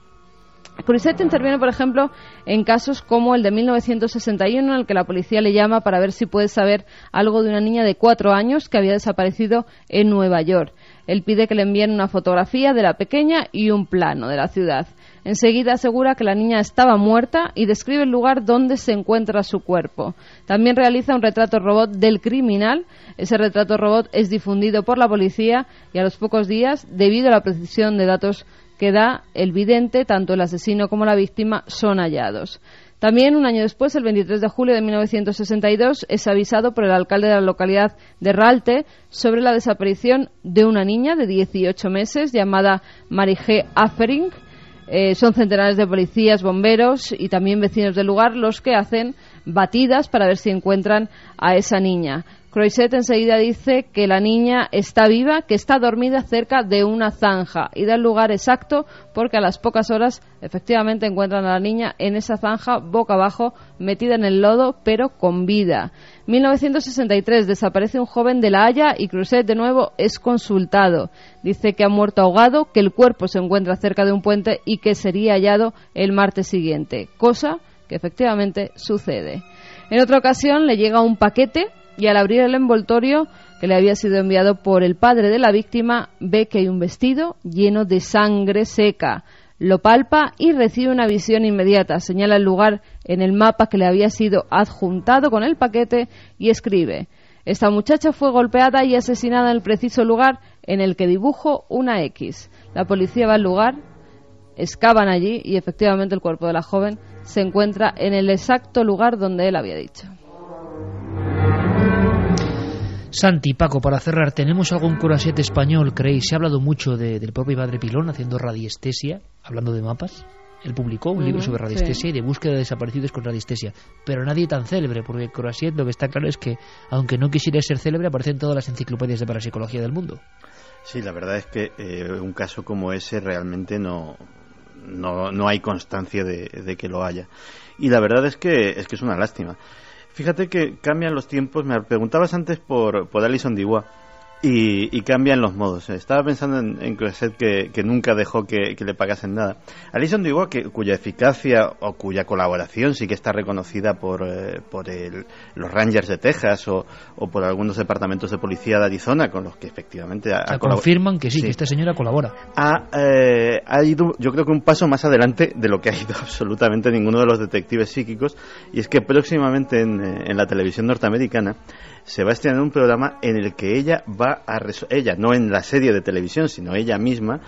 Croiset interviene, por ejemplo, en casos como el de 1961, en el que la policía le llama para ver si puede saber algo de una niña de 4 años que había desaparecido en Nueva York. Él pide que le envíen una fotografía de la pequeña y un plano de la ciudad. Enseguida asegura que la niña estaba muerta y describe el lugar donde se encuentra su cuerpo. También realiza un retrato robot del criminal. Ese retrato robot es difundido por la policía y a los pocos días, debido a la precisión de datos que da el vidente, tanto el asesino como la víctima son hallados. También, un año después, el 23 de julio de 1962, es avisado por el alcalde de la localidad de Raalte sobre la desaparición de una niña de 18 meses llamada Marie-G. Affering. Son centenares de policías, bomberos y también vecinos del lugar los que hacen batidas para ver si encuentran a esa niña. Croiset enseguida dice que la niña está viva, que está dormida cerca de una zanja y da el lugar exacto porque a las pocas horas efectivamente encuentran a la niña en esa zanja boca abajo, metida en el lodo pero con vida. 1963 desaparece un joven de La Haya y Croiset de nuevo es consultado. Dice que ha muerto ahogado, que el cuerpo se encuentra cerca de un puente y que sería hallado el martes siguiente, cosa que efectivamente sucede. En otra ocasión le llega un paquete y al abrir el envoltorio que le había sido enviado por el padre de la víctima, ve que hay un vestido lleno de sangre seca. Lo palpa y recibe una visión inmediata. Señala el lugar en el mapa que le había sido adjuntado con el paquete y escribe: esta muchacha fue golpeada y asesinada en el preciso lugar en el que dibujo una X. La policía va al lugar, excavan allí y efectivamente el cuerpo de la joven se encuentra en el exacto lugar donde él había dicho. Santi, Paco, para cerrar, ¿tenemos algún Croiset español, creéis? Se ha hablado mucho del propio Padre Pilón haciendo radiestesia, hablando de mapas. Él publicó un libro sobre radiestesia y de búsqueda de desaparecidos con radiestesia. Pero nadie tan célebre, porque Croiset lo que está claro es que, aunque no quisiera ser célebre, aparece en todas las enciclopedias de parapsicología del mundo. Sí, la verdad es que un caso como ese realmente no hay constancia de que lo haya. Y la verdad es que es una lástima. Fíjate que cambian los tiempos. Me preguntabas antes por Alison Dubois y cambian los modos. Estaba pensando en Croiset que nunca dejó que le pagasen nada. Alison Dubois, cuya eficacia o cuya colaboración sí que está reconocida por los Rangers de Texas o por algunos departamentos de policía de Arizona, con los que efectivamente confirman que sí, que esta señora colabora. Ha ido, yo creo que un paso más adelante de lo que ha ido absolutamente ninguno de los detectives psíquicos, y es que próximamente en la televisión norteamericana se va a estrenar un programa en el que ella no en la serie de televisión, sino ella misma,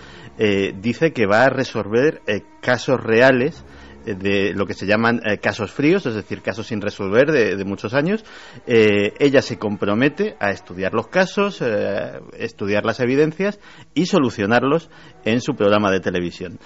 dice que va a resolver casos reales de lo que se llaman casos fríos, es decir, casos sin resolver de muchos años. Ella se compromete a estudiar los casos, estudiar las evidencias y solucionarlos en su programa de televisión.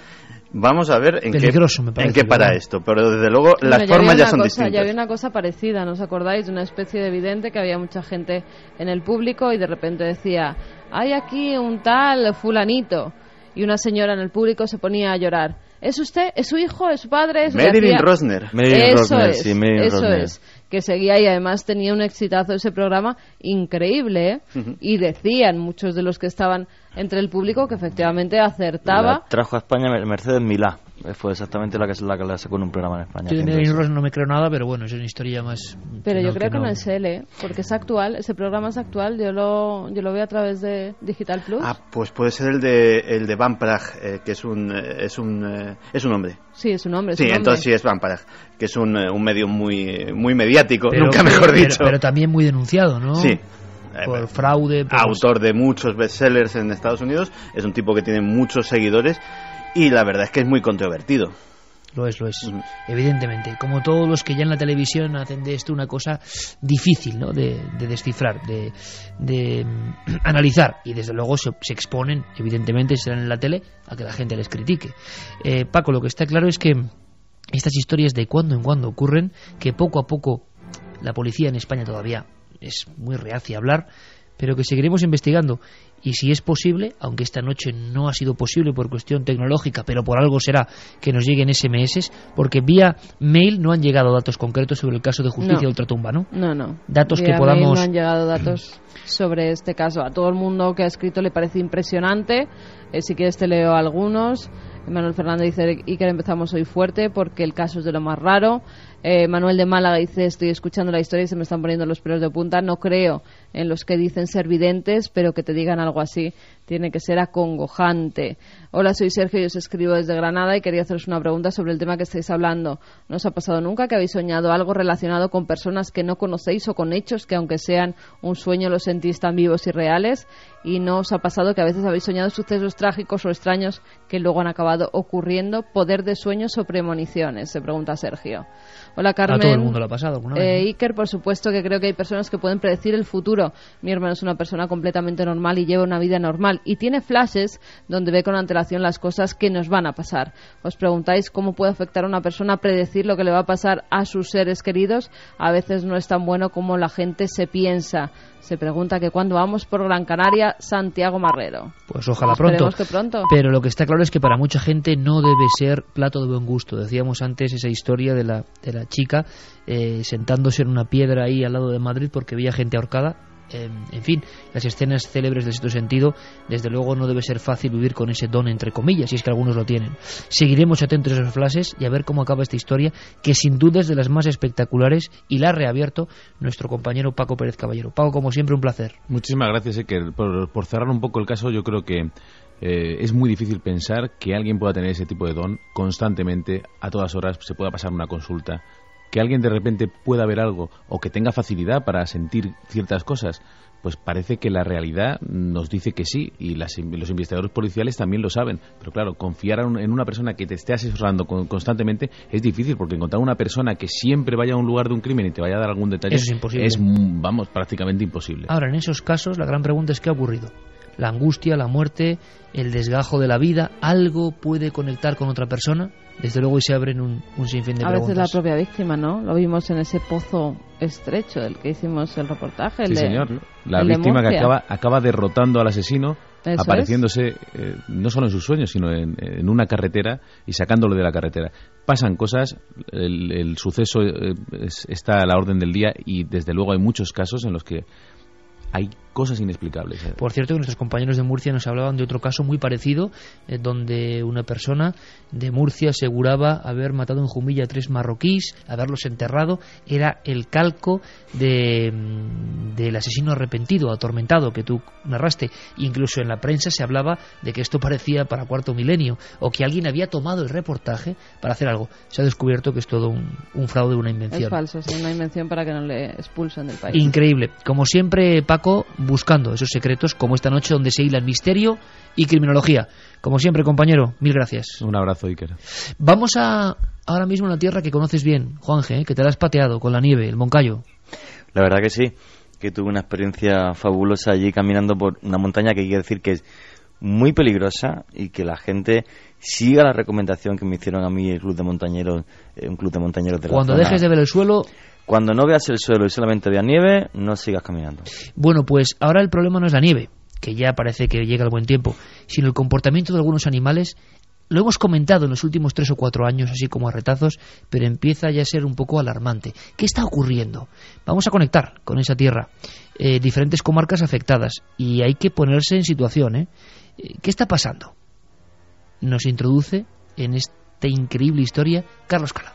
Vamos a ver en qué para esto, pero desde luego las formas ya son distintas. Ya había una cosa parecida, ¿no os acordáis? De una especie de vidente que había mucha gente en el público y de repente decía: hay aquí un tal fulanito, y una señora en el público se ponía a llorar. ¿Es usted? ¿Es su hijo? ¿Es su padre? Marilyn Rosner. Eso es. Que seguía y además tenía un exitazo ese programa increíble, ¿eh? Uh-huh. Y decían muchos de los que estaban entre el público que efectivamente acertaba. La trajo a España Mercedes Milá. Fue exactamente la que la sacó en un programa en España. Yo de Marilyn Monroe no me creo nada, pero bueno, es una historia más... Pero yo creo que no es él, porque es actual, ese programa es actual, yo lo veo a través de Digital Plus. Pues puede ser el de Van Praag, que es un hombre. Sí, es un hombre. Sí, entonces sí es Van Praag, que es un medio muy mediático, nunca mejor dicho. Pero también muy denunciado, ¿no? Sí. Por fraude. Autor de muchos bestsellers en Estados Unidos, es un tipo que tiene muchos seguidores y la verdad es que es muy controvertido. Lo es, evidentemente. Como todos los que ya en la televisión hacen de esto una cosa difícil, ¿no? de descifrar, de analizar, y desde luego se exponen, evidentemente, serán en la tele, a que la gente les critique. Paco, lo que está claro es que estas historias de cuando en cuando ocurren, que poco a poco la policía en España todavía es muy reacia a hablar, pero que seguiremos investigando, y si es posible, aunque esta noche no ha sido posible por cuestión tecnológica, pero por algo será, que nos lleguen SMS, porque vía mail no han llegado datos concretos sobre el caso de Justicia Ultratumba, ¿no? No. Datos vía que podamos... mail no han llegado datos sobre este caso. A todo el mundo que ha escrito le parece impresionante. Si quieres te leo algunos. Manuel Fernández dice: Iker, empezamos hoy fuerte porque el caso es de lo más raro. Manuel de Málaga dice: estoy escuchando la historia y se me están poniendo los pelos de punta. No creo en los que dicen ser videntes, pero que te digan algo así tiene que ser acongojante. Hola, soy Sergio y os escribo desde Granada y quería haceros una pregunta sobre el tema que estáis hablando. ¿No os ha pasado nunca que habéis soñado algo relacionado con personas que no conocéis o con hechos que, aunque sean un sueño, los sentís tan vivos y reales? ¿Y no os ha pasado que a veces habéis soñado sucesos trágicos o extraños que luego han acabado ocurriendo? ¿Poder de sueños o premoniciones?, se pregunta Sergio. Hola, Carmen. A todo el mundo lo ha pasado alguna vez, ¿no? Iker, por supuesto que creo que hay personas que pueden predecir el futuro. Mi hermano es una persona completamente normal y lleva una vida normal y tiene flashes donde ve con antelación las cosas que nos van a pasar. ¿Os preguntáis cómo puede afectar a una persona predecir lo que le va a pasar a sus seres queridos? A veces no es tan bueno como la gente se piensa. Se pregunta que cuando vamos por Gran Canaria, Santiago Marrero. Pues ojalá pronto. Que pronto. Pero lo que está claro es que para mucha gente no debe ser plato de buen gusto. Decíamos antes esa historia de la chica sentándose en una piedra ahí al lado de Madrid porque veía gente ahorcada. En fin, las escenas célebres de este sentido, desde luego no debe ser fácil vivir con ese don, entre comillas, si es que algunos lo tienen. Seguiremos atentos a esos flashes y a ver cómo acaba esta historia, que sin duda es de las más espectaculares, y la ha reabierto nuestro compañero Paco Pérez Caballero. Paco, como siempre, un placer. Muchísimas gracias, Iker. Por cerrar un poco el caso, yo creo que es muy difícil pensar que alguien pueda tener ese tipo de don constantemente, a todas horas, se pueda pasar una consulta, que alguien de repente pueda ver algo o que tenga facilidad para sentir ciertas cosas, pues parece que la realidad nos dice que sí, y los investigadores policiales también lo saben. Pero claro, confiar en una persona que te esté asesorando constantemente es difícil, porque encontrar una persona que siempre vaya a un lugar de un crimen y te vaya a dar algún detalle es imposible. Es, prácticamente imposible. Ahora, en esos casos, la gran pregunta es: ¿qué ha ocurrido? La angustia, la muerte, el desgajo de la vida, ¿algo puede conectar con otra persona? Desde luego, y se abren un sinfín de preguntas. A veces la propia víctima, ¿no? Lo vimos en ese pozo estrecho del que hicimos el reportaje. Sí, señor. La víctima que acaba derrotando al asesino, eso apareciéndose no solo en sus sueños, sino en una carretera y sacándolo de la carretera. Pasan cosas, el suceso está a la orden del día, y desde luego hay muchos casos en los que hay cosas inexplicables. Por cierto, que nuestros compañeros de Murcia nos hablaban de otro caso muy parecido, donde una persona de Murcia aseguraba haber matado en Jumilla a 3 marroquíes, haberlos enterrado. Era el calco del asesino arrepentido, atormentado, que tú narraste. Incluso en la prensa se hablaba de que esto parecía para Cuarto Milenio, o que alguien había tomado el reportaje para hacer algo. Se ha descubierto que es todo un fraude, una invención. Es falso, es una invención para que no le expulsen del país. Increíble. Como siempre, Paco, buscando esos secretos, como esta noche, donde se hilan misterio y criminología. Como siempre, compañero, mil gracias. Un abrazo, Iker. Vamos ahora mismo a una tierra que conoces bien, Juanje, que te la has pateado con la nieve, el Moncayo. La verdad que sí, que tuve una experiencia fabulosa allí caminando por una montaña que hay que decir que es muy peligrosa, y que la gente siga la recomendación que me hicieron a mí el club de montañeros, un club de montañeros de la Cuando zona. dejes de ver el suelo... Cuando no veas el suelo y solamente veas nieve, no sigas caminando. Bueno, pues ahora el problema no es la nieve, que ya parece que llega el buen tiempo, sino el comportamiento de algunos animales. Lo hemos comentado en los últimos 3 o 4 años, así como a retazos, pero empieza ya a ser un poco alarmante. ¿Qué está ocurriendo? Vamos a conectar con esa tierra, diferentes comarcas afectadas, y hay que ponerse en situación, ¿Qué está pasando? Nos introduce en este esta increíble historia Carlos Cala.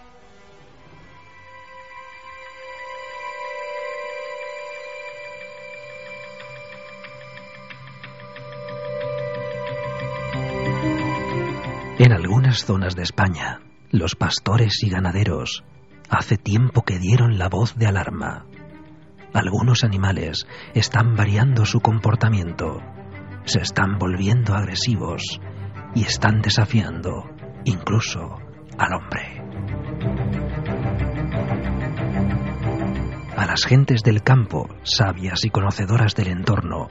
En algunas zonas de España, los pastores y ganaderos hace tiempo que dieron la voz de alarma. Algunos animales están variando su comportamiento, se están volviendo agresivos y están desafiando incluso al hombre. A las gentes del campo, sabias y conocedoras del entorno,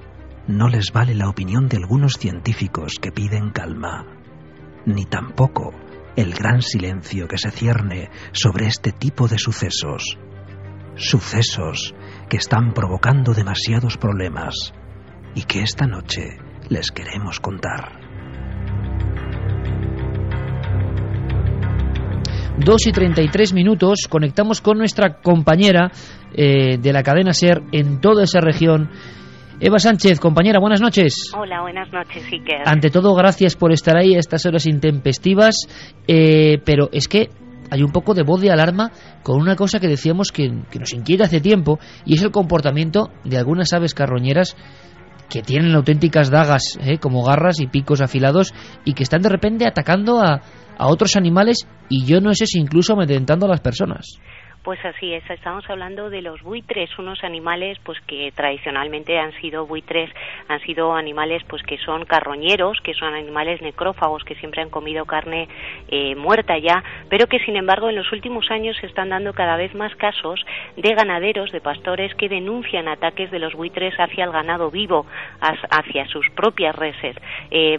no les vale la opinión de algunos científicos que piden calma, ni tampoco el gran silencio que se cierne sobre este tipo de sucesos. Sucesos que están provocando demasiados problemas y que esta noche les queremos contar. 2:33, conectamos con nuestra compañera de la cadena SER en toda esa región, Eva Sánchez. Compañera, buenas noches. Hola, buenas noches, Iker. Ante todo, gracias por estar ahí a estas horas intempestivas, pero es que hay un poco de voz de alarma con una cosa que decíamos que nos inquieta hace tiempo, y es el comportamiento de algunas aves carroñeras que tienen auténticas dagas, como garras y picos afilados, y que están de repente atacando a otros animales, y yo no sé si incluso amedrentando a las personas. Pues así es, estamos hablando de los buitres, unos animales pues que tradicionalmente han sido buitres, han sido animales pues que son carroñeros, que son animales necrófagos, que siempre han comido carne muerta ya, pero que sin embargo en los últimos años se están dando cada vez más casos de ganaderos, de pastores que denuncian ataques de los buitres hacia el ganado vivo, hacia sus propias reses.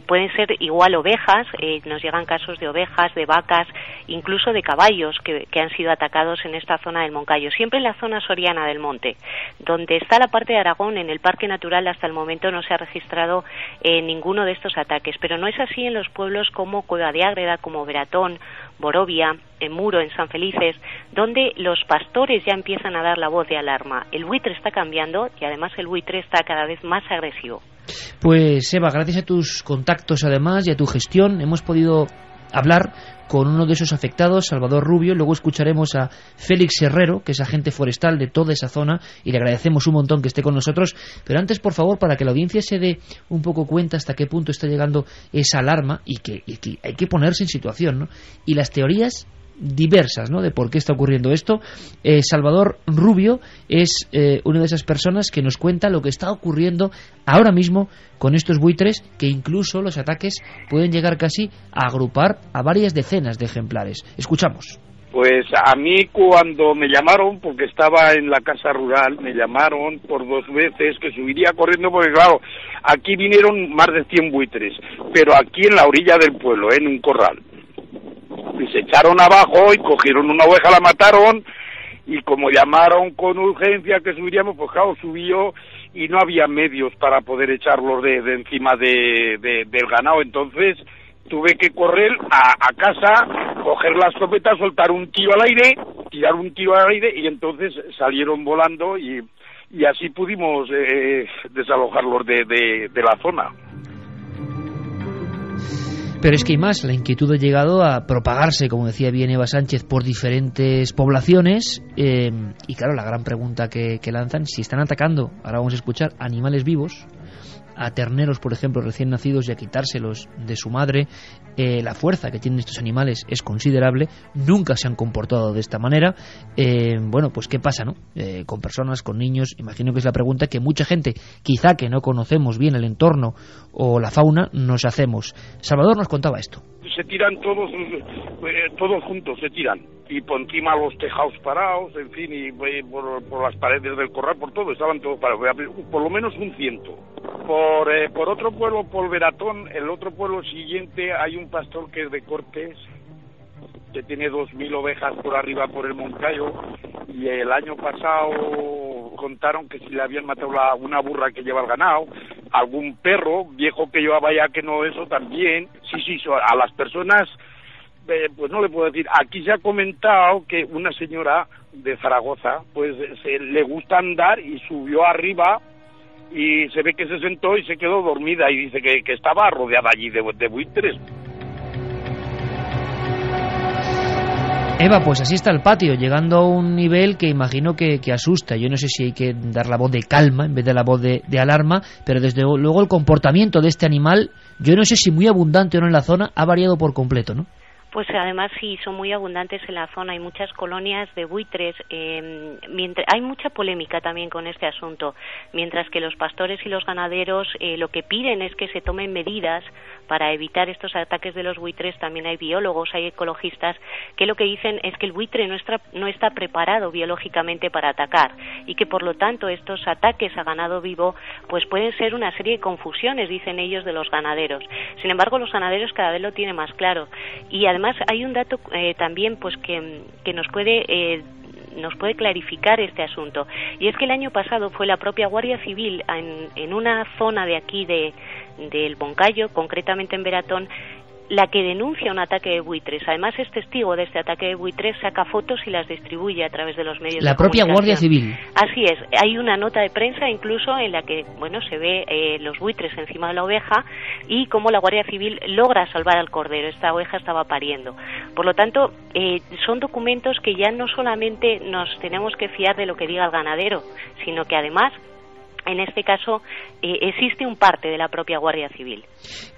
Pueden ser igual ovejas, nos llegan casos de ovejas, de vacas, incluso de caballos que han sido atacados en esta zona del Moncayo, siempre en la zona soriana del monte, donde está la parte de Aragón. En el Parque Natural hasta el momento no se ha registrado ninguno de estos ataques, pero no es así en los pueblos como Cueva de Ágreda, como Veratón, Borovia, en Muro, en San Felices, donde los pastores ya empiezan a dar la voz de alarma. El buitre está cambiando y además el buitre está cada vez más agresivo. Pues Eva, gracias a tus contactos además y a tu gestión hemos podido hablar con uno de esos afectados, Salvador Rubio. Luego escucharemos a Félix Herrero, que es agente forestal de toda esa zona, y le agradecemos un montón que esté con nosotros. Pero antes, por favor, para que la audiencia se dé un poco cuenta hasta qué punto está llegando esa alarma, y que hay que ponerse en situación, ¿no? Y las teorías diversas, ¿no?, de por qué está ocurriendo esto. Salvador Rubio es una de esas personas que nos cuenta lo que está ocurriendo ahora mismo con estos buitres, que incluso los ataques pueden llegar casi a agrupar a varias decenas de ejemplares. Escuchamos. Pues a mí cuando me llamaron, porque estaba en la casa rural, me llamaron por 2 veces que subiría corriendo, porque claro, aquí vinieron más de 100 buitres, pero aquí en la orilla del pueblo, en un corral. Y se echaron abajo y cogieron una oveja, la mataron, y como llamaron con urgencia que subiríamos, pues claro, subió y no había medios para poder echarlos de encima del ganado. Entonces tuve que correr a casa, coger la escopeta, soltar un tiro al aire, tirar un tiro al aire, y entonces salieron volando y así pudimos desalojarlos de la zona. Pero es que hay más, la inquietud ha llegado a propagarse, como decía bien Eva Sánchez, por diferentes poblaciones, y claro, la gran pregunta que lanzan, si están atacando, ahora vamos a escuchar, animales vivos, a terneros, por ejemplo, recién nacidos, y a quitárselos de su madre. La fuerza que tienen estos animales es considerable, nunca se han comportado de esta manera. Bueno, pues ¿qué pasa, no? Con personas, con niños, imagino que es la pregunta que mucha gente, quizá que no conocemos bien el entorno o la fauna, nos hacemos. Salvador nos contaba esto. Se tiran todos juntos, se tiran, y por encima los tejados parados, en fin, y por las paredes del corral, por todo, estaban todos parados, por lo menos un 100. Por otro pueblo, por Veratón, el otro pueblo siguiente, hay un pastor que es de Cortes, que tiene 2.000 ovejas por arriba por el Moncayo, y el año pasado contaron que si le habían matado una burra que lleva el ganado, algún perro viejo que llevaba ya, que no, eso también. Sí, a las personas, pues no le puedo decir. Aquí se ha comentado que una señora de Zaragoza, pues le gusta andar y subió arriba, y se ve que se sentó y se quedó dormida, y dice que estaba rodeada allí de buitres. Eva, pues así está el patio, llegando a un nivel que imagino que asusta. Yo no sé si hay que dar la voz de calma en vez de la voz de alarma, pero desde luego el comportamiento de este animal, yo no sé si muy abundante o no en la zona, ha variado por completo, ¿no? Pues además sí, son muy abundantes en la zona, hay muchas colonias de buitres, hay mucha polémica también con este asunto, mientras que los pastores y los ganaderos lo que piden es que se tomen medidas para evitar estos ataques de los buitres. También hay biólogos, hay ecologistas que lo que dicen es que el buitre no está preparado biológicamente para atacar y que por lo tanto estos ataques a ganado vivo pues pueden ser una serie de confusiones, dicen ellos, de los ganaderos. Sin embargo, los ganaderos cada vez lo tienen más claro y además hay un dato también pues que nos puede clarificar este asunto, y es que el año pasado fue la propia Guardia Civil en una zona de aquí del Moncayo, concretamente en Beratón, la que denuncia un ataque de buitres. Además es testigo de este ataque de buitres, saca fotos y las distribuye a través de los medios de comunicación. La propia Guardia Civil. Así es, hay una nota de prensa incluso en la que se ve los buitres encima de la oveja y cómo la Guardia Civil logra salvar al cordero. Esta oveja estaba pariendo. Por lo tanto, son documentos que ya no solamente nos tenemos que fiar de lo que diga el ganadero, sino que además en este caso existe un parte de la propia Guardia Civil.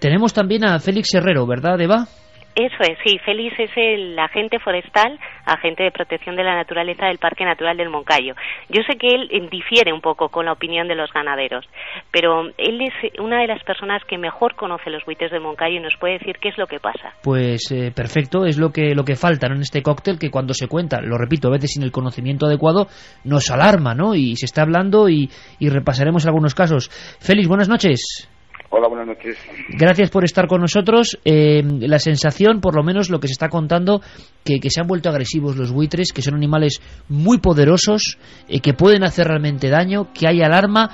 Tenemos también a Félix Herrero, ¿verdad, Eva? Eso es, sí. Félix es el agente forestal, agente de protección de la naturaleza del Parque Natural del Moncayo. Yo sé que él difiere un poco con la opinión de los ganaderos, pero él es una de las personas que mejor conoce los buitres del Moncayo y nos puede decir qué es lo que pasa. Pues perfecto, es lo que falta, ¿no?, en este cóctel, que cuando se cuenta, lo repito, a veces sin el conocimiento adecuado, nos alarma, ¿no? Y se está hablando y repasaremos algunos casos. Félix, buenas noches. Hola, buenas noches. Gracias por estar con nosotros. La sensación, por lo menos lo que se está contando, que se han vuelto agresivos los buitres, que son animales muy poderosos, que pueden hacer realmente daño, que hay alarma.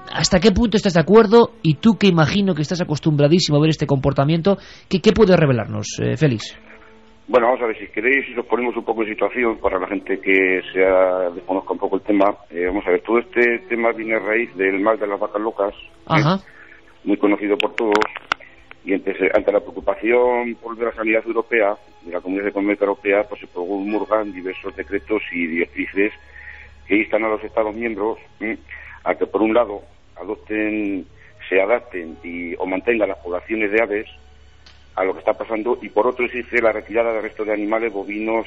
¿Hasta qué punto estás de acuerdo? Y tú, que imagino que estás acostumbradísimo a ver este comportamiento, ¿qué puedes revelarnos, Félix? Bueno, vamos a ver, si queréis, si nos ponemos un poco en situación para la gente que desconozca un poco el tema. Vamos a ver, todo este tema viene a raíz del mal de las vacas locas. Ajá. Muy conocido por todos, y ante la preocupación por la sanidad europea, de la Comunidad Económica Europea, pues se promulgan diversos decretos y directrices que instan a los Estados miembros a que, por un lado, se adapten o mantengan las poblaciones de aves a lo que está pasando, y por otro exige la retirada del resto de animales bovinos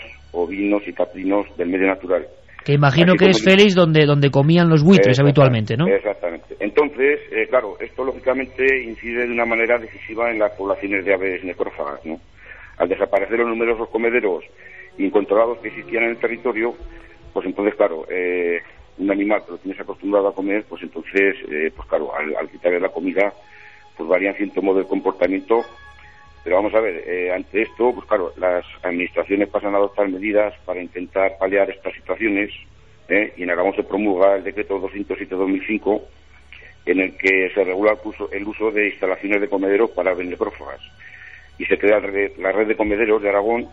y caprinos del medio natural. Que imagino que es, Félix, donde comían los buitres habitualmente, ¿no? Exactamente. Entonces, claro, esto lógicamente incide de una manera decisiva en las poblaciones de aves necrófagas, ¿no? Al desaparecer los numerosos comederos incontrolados que existían en el territorio, pues entonces, claro, un animal que lo tienes acostumbrado a comer, pues entonces, pues claro, al quitarle la comida, pues varían cierto modo de comportamiento. Pero vamos a ver, ante esto, pues claro, las administraciones pasan a adoptar medidas para intentar paliar estas situaciones, y en Aragón se promulga el decreto 207/2005, en el que se regula el uso de instalaciones de comederos para aves necrófagas, y se crea la red de comederos de Aragón,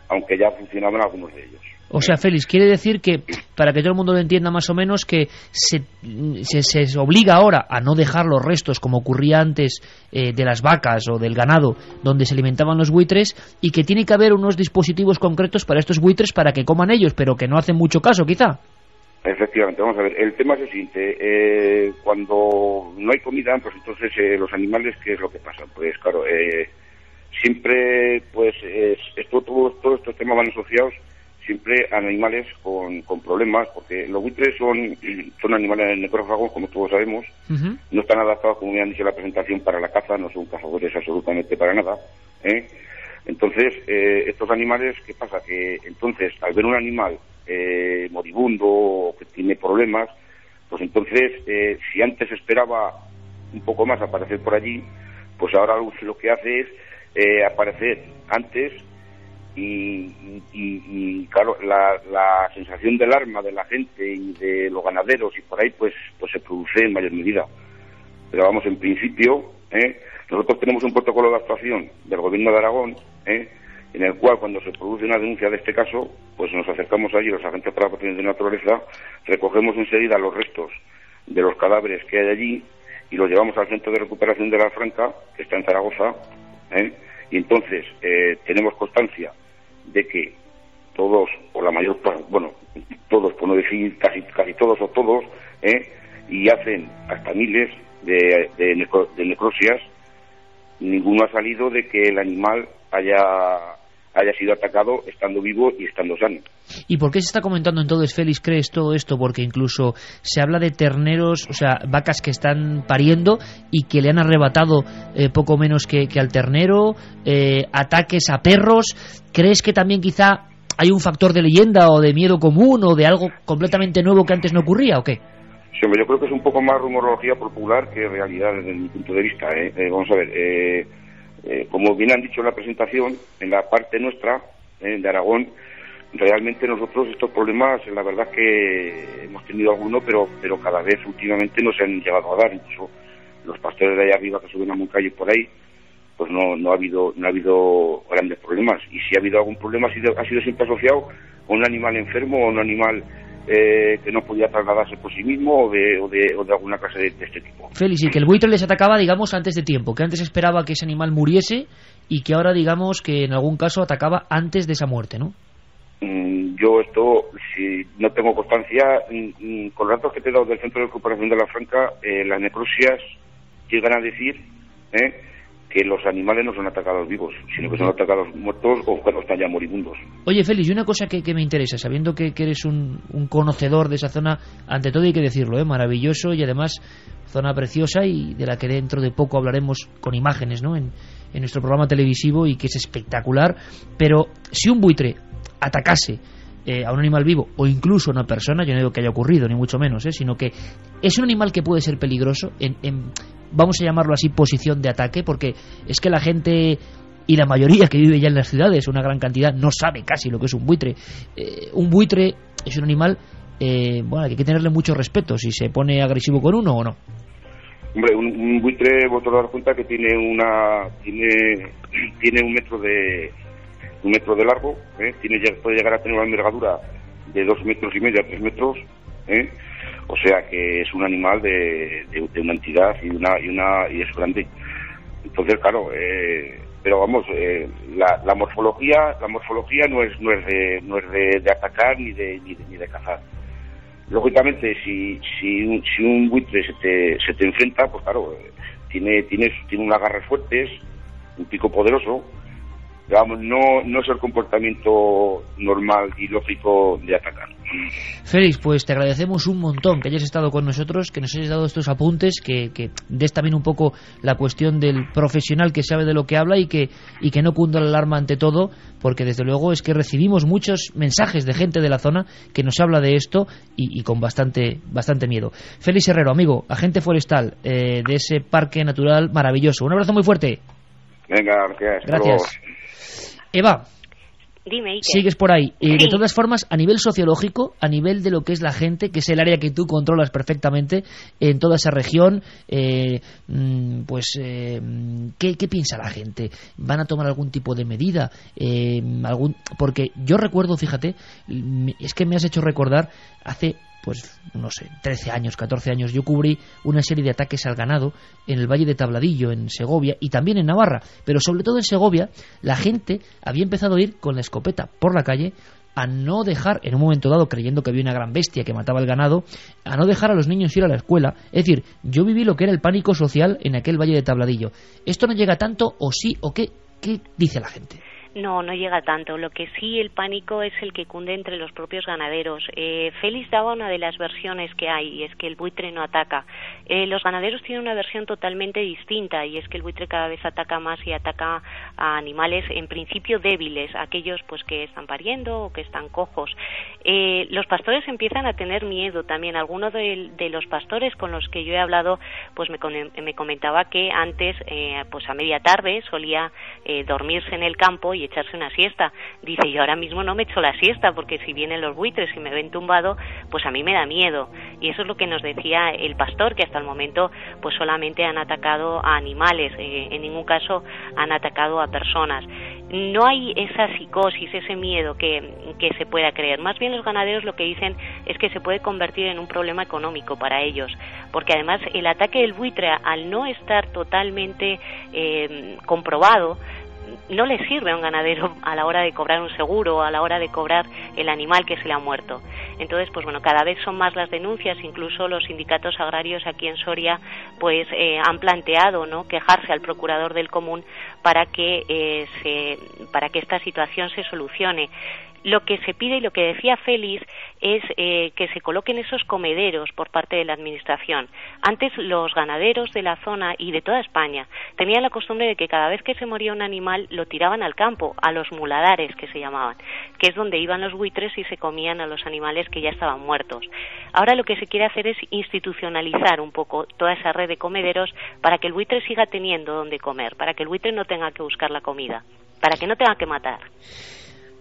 aunque ya funcionaban algunos de ellos. O sea, Félix, quiere decir que, para que todo el mundo lo entienda más o menos, que se obliga ahora a no dejar los restos, como ocurría antes, de las vacas o del ganado donde se alimentaban los buitres, y que tiene que haber unos dispositivos concretos para estos buitres para que coman ellos, pero que no hacen mucho caso, quizá. Efectivamente, vamos a ver, el tema es el siguiente. Cuando no hay comida, pues entonces los animales, ¿qué es lo que pasa? Pues claro, siempre, pues todos estos temas van asociados siempre a animales con problemas, porque los buitres son animales necrófagos, como todos sabemos. Uh-huh. No están adaptados, como me han dicho en la presentación, para la caza, no son cazadores absolutamente para nada, Entonces, estos animales, ¿qué pasa? Que entonces, al ver un animal moribundo o que tiene problemas, pues entonces, si antes esperaba un poco más aparecer por allí, pues ahora lo que hace es aparecer antes. Y claro, la sensación de alarma de la gente y de los ganaderos y por ahí pues se produce en mayor medida. Pero vamos, en principio, nosotros tenemos un protocolo de actuación del Gobierno de Aragón, en el cual, cuando se produce una denuncia de este caso, pues nos acercamos allí, los agentes para la protección de la naturaleza, recogemos enseguida los restos de los cadáveres que hay allí y los llevamos al Centro de Recuperación de la Franca, que está en Zaragoza, y entonces tenemos constancia de que todos, o la mayor parte, bueno, todos, por no decir casi todos o todos, y hacen hasta miles de necrosias, ninguno ha salido de que el animal haya sido atacado estando vivo y estando sano. ¿Y por qué se está comentando entonces, Félix, crees todo esto? Porque incluso se habla de terneros, o sea, vacas que están pariendo y que le han arrebatado poco menos que al ternero, ataques a perros. ¿Crees que también quizá hay un factor de leyenda o de miedo común o de algo completamente nuevo que antes no ocurría o qué? Sí, hombre, yo creo que es un poco más rumorología popular que realidad desde mi punto de vista. Vamos a ver, como bien han dicho en la presentación, en la parte nuestra, de Aragón, realmente nosotros estos problemas, la verdad es que hemos tenido algunos, pero cada vez últimamente no se han llegado a dar. Incluso los pastores de allá arriba que suben a Moncayo por ahí, pues no ha habido grandes problemas. Y si ha habido algún problema ha sido siempre asociado a un animal enfermo o un animal que no podía trasladarse por sí mismo o de alguna clase de este tipo. Félix, y que el buitre les atacaba, digamos, antes de tiempo, que antes esperaba que ese animal muriese y que ahora, digamos, que en algún caso atacaba antes de esa muerte, ¿no? Yo esto, si no tengo constancia, con los datos que te he dado del Centro de Recuperación de la Franca, las necrosias llegan a decir que los animales no son atacados vivos, sino que son atacados muertos o cuando están ya moribundos. Oye, Félix, y una cosa que me interesa, sabiendo que eres un conocedor de esa zona, ante todo hay que decirlo, maravilloso y además zona preciosa y de la que dentro de poco hablaremos con imágenes, ¿no?, en nuestro programa televisivo y que es espectacular, pero si un buitre atacase a un animal vivo o incluso a una persona, yo no digo que haya ocurrido, ni mucho menos, sino que es un animal que puede ser peligroso en vamos a llamarlo así, posición de ataque, porque es que la gente y la mayoría que vive ya en las ciudades, una gran cantidad, no sabe casi lo que es un buitre. Un buitre es un animal bueno, que hay que tenerle mucho respeto, si se pone agresivo con uno o no. Hombre, un buitre, vosotros os das cuenta que tiene un metro de largo, puede llegar a tener una envergadura de 2,5 metros a 3 metros, o sea que es un animal de una entidad y es grande. Entonces, claro, pero vamos, la morfología no es de atacar ni de cazar. Lógicamente, si un buitre se te enfrenta, pues claro, tiene unas garras fuertes, un pico poderoso. Digamos, no es el comportamiento normal y lógico de atacar. Félix, pues te agradecemos un montón que hayas estado con nosotros, que nos hayas dado estos apuntes, que des también un poco la cuestión del profesional que sabe de lo que habla y que no cunda la alarma ante todo, porque desde luego es que recibimos muchos mensajes de gente de la zona que nos habla de esto y con bastante miedo. Félix Herrero, amigo, agente forestal de ese parque natural maravilloso. Un abrazo muy fuerte. Venga, gracias. Eva, dime, Iker. Sigues por ahí. Sí. De todas formas, a nivel sociológico, a nivel de lo que es la gente, que es el área que tú controlas perfectamente en toda esa región, ¿qué piensa la gente? ¿Van a tomar algún tipo de medida? Porque yo recuerdo, fíjate, es que me has hecho recordar hace, pues no sé, 13 años, 14 años, yo cubrí una serie de ataques al ganado en el Valle de Tabladillo, en Segovia y también en Navarra, pero sobre todo en Segovia la gente había empezado a ir con la escopeta por la calle a no dejar, en un momento dado, creyendo que había una gran bestia que mataba el ganado, a no dejar a los niños ir a la escuela. Es decir, yo viví lo que era el pánico social en aquel Valle de Tabladillo. ¿Esto no llega tanto o sí o qué? ¿Qué dice la gente? No llega tanto. Lo que sí, el pánico es el que cunde entre los propios ganaderos. Félix daba una de las versiones que hay, y es que el buitre no ataca. Los ganaderos tienen una versión totalmente distinta, y es que el buitre cada vez ataca más y ataca a animales en principio débiles, aquellos pues que están pariendo o que están cojos. Los pastores empiezan a tener miedo también. Algunos de los pastores con los que yo he hablado pues me comentaba que antes pues a media tarde solía dormirse en el campo y echarse una siesta. Dice, yo ahora mismo no me echo la siesta porque si vienen los buitres y me ven tumbado, pues a mí me da miedo. Y eso es lo que nos decía el pastor, que hasta el momento pues solamente han atacado a animales, en ningún caso han atacado a personas. No hay esa psicosis, ese miedo que se pueda creer. Más bien los ganaderos lo que dicen es que se puede convertir en un problema económico para ellos, porque además el ataque del buitre, al no estar totalmente comprobado, no le sirve a un ganadero a la hora de cobrar un seguro, a la hora de cobrar el animal que se le ha muerto. Entonces, pues bueno, cada vez son más las denuncias, incluso los sindicatos agrarios aquí en Soria pues han planteado, ¿no?, quejarse al procurador del común para que esta situación se solucione. Lo que se pide y lo que decía Félix es que se coloquen esos comederos por parte de la Administración. Antes los ganaderos de la zona y de toda España tenían la costumbre de que cada vez que se moría un animal lo tiraban al campo, a los muladares que se llamaban, que es donde iban los buitres y se comían a los animales que ya estaban muertos. Ahora lo que se quiere hacer es institucionalizar un poco toda esa red de comederos para que el buitre siga teniendo donde comer, para que el buitre no tenga que buscar la comida, para que no tenga que matar.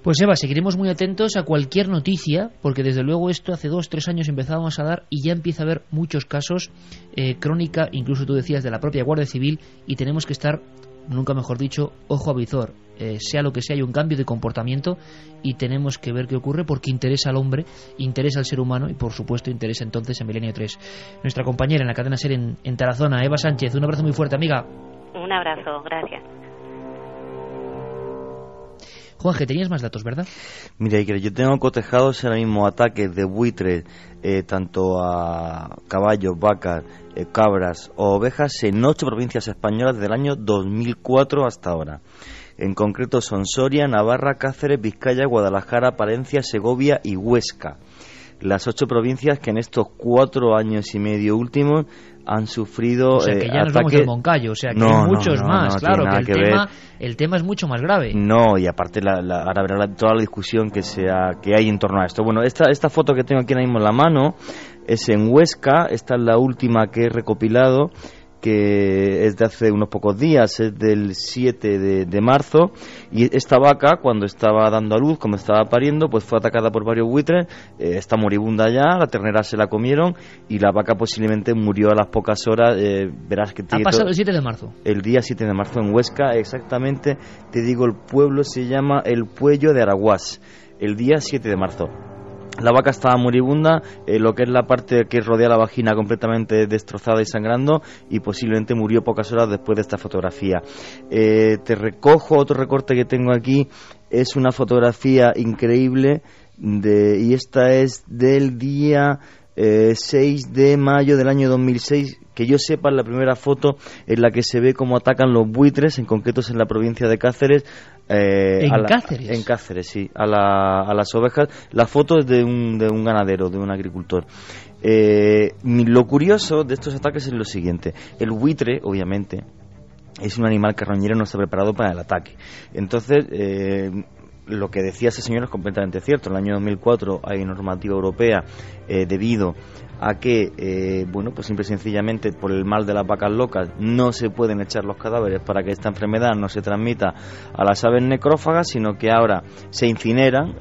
Pues Eva, seguiremos muy atentos a cualquier noticia, porque desde luego esto hace 2-3 años empezábamos a dar y ya empieza a haber muchos casos, crónica, incluso tú decías, de la propia Guardia Civil, y tenemos que estar, nunca mejor dicho, ojo a visor. Sea lo que sea, hay un cambio de comportamiento y tenemos que ver qué ocurre, porque interesa al hombre, interesa al ser humano y por supuesto interesa entonces a Milenio 3. Nuestra compañera en la cadena SER en Tarazona, Eva Sánchez, un abrazo muy fuerte, amiga. Un abrazo, gracias. Juanje, tenías más datos, ¿verdad? Mira, Iker, yo tengo cotejados ahora mismo ataques de buitres, tanto a caballos, vacas, cabras o ovejas en 8 provincias españolas desde el año 2004 hasta ahora. En concreto son Soria, Navarra, Cáceres, Vizcaya, Guadalajara, Palencia, Segovia y Huesca. Las 8 provincias que en estos 4 años y medio últimos han sufrido o sea, que ya ataques... nos vamos del Moncayo, o sea, que hay muchos más, claro, que el tema es mucho más grave. No, y aparte ahora verá toda la discusión que hay en torno a esto. Bueno, esta foto que tengo aquí ahora mismo en la mano es en Huesca, esta es la última que he recopilado, que es de hace unos pocos días, es del 7 de marzo, y esta vaca, cuando estaba dando a luz, cuando estaba pariendo, pues fue atacada por varios buitres, está moribunda ya, la ternera se la comieron, y la vaca posiblemente murió a las pocas horas, verás que... Ha pasado el 7 de marzo. El día 7 de marzo en Huesca, exactamente, te digo, el pueblo se llama El Puello de Araguás, el día 7 de marzo. La vaca estaba moribunda, lo que es la parte que rodea la vagina completamente destrozada y sangrando, y posiblemente murió pocas horas después de esta fotografía. Te recojo otro recorte que tengo aquí, es una fotografía increíble, y esta es del día 6 de mayo del año 2006, que yo sepa es la primera foto en la que se ve cómo atacan los buitres, en concreto en la provincia de Cáceres. ¿Cáceres? En Cáceres, sí, a las ovejas. La foto es de un ganadero, de un agricultor. Lo curioso de estos ataques es lo siguiente: el buitre, obviamente, es un animal carroñero, no está preparado para el ataque. Entonces, lo que decía ese señor es completamente cierto. En el año 2004 hay normativa europea debido a que, pues simple y sencillamente por el mal de las vacas locas no se pueden echar los cadáveres para que esta enfermedad no se transmita a las aves necrófagas, sino que ahora se incineran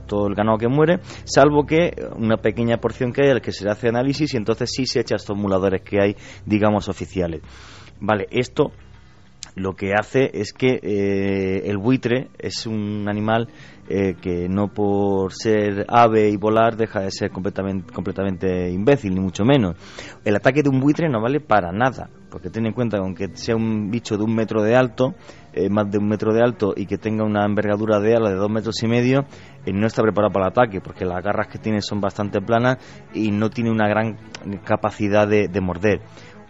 todo el ganado que muere, salvo que una pequeña porción que hay al que se le hace análisis, y entonces sí se echa estos muladores que hay, digamos, oficiales. Vale, esto lo que hace es que el buitre es un animal que no por ser ave y volar deja de ser completamente imbécil, ni mucho menos. El ataque de un buitre no vale para nada, porque ten en cuenta que aunque sea un bicho de 1 metro de alto, más de 1 metro de alto, y que tenga una envergadura de ala de 2,5 metros, no está preparado para el ataque, porque las garras que tiene son bastante planas y no tiene una gran capacidad de morder.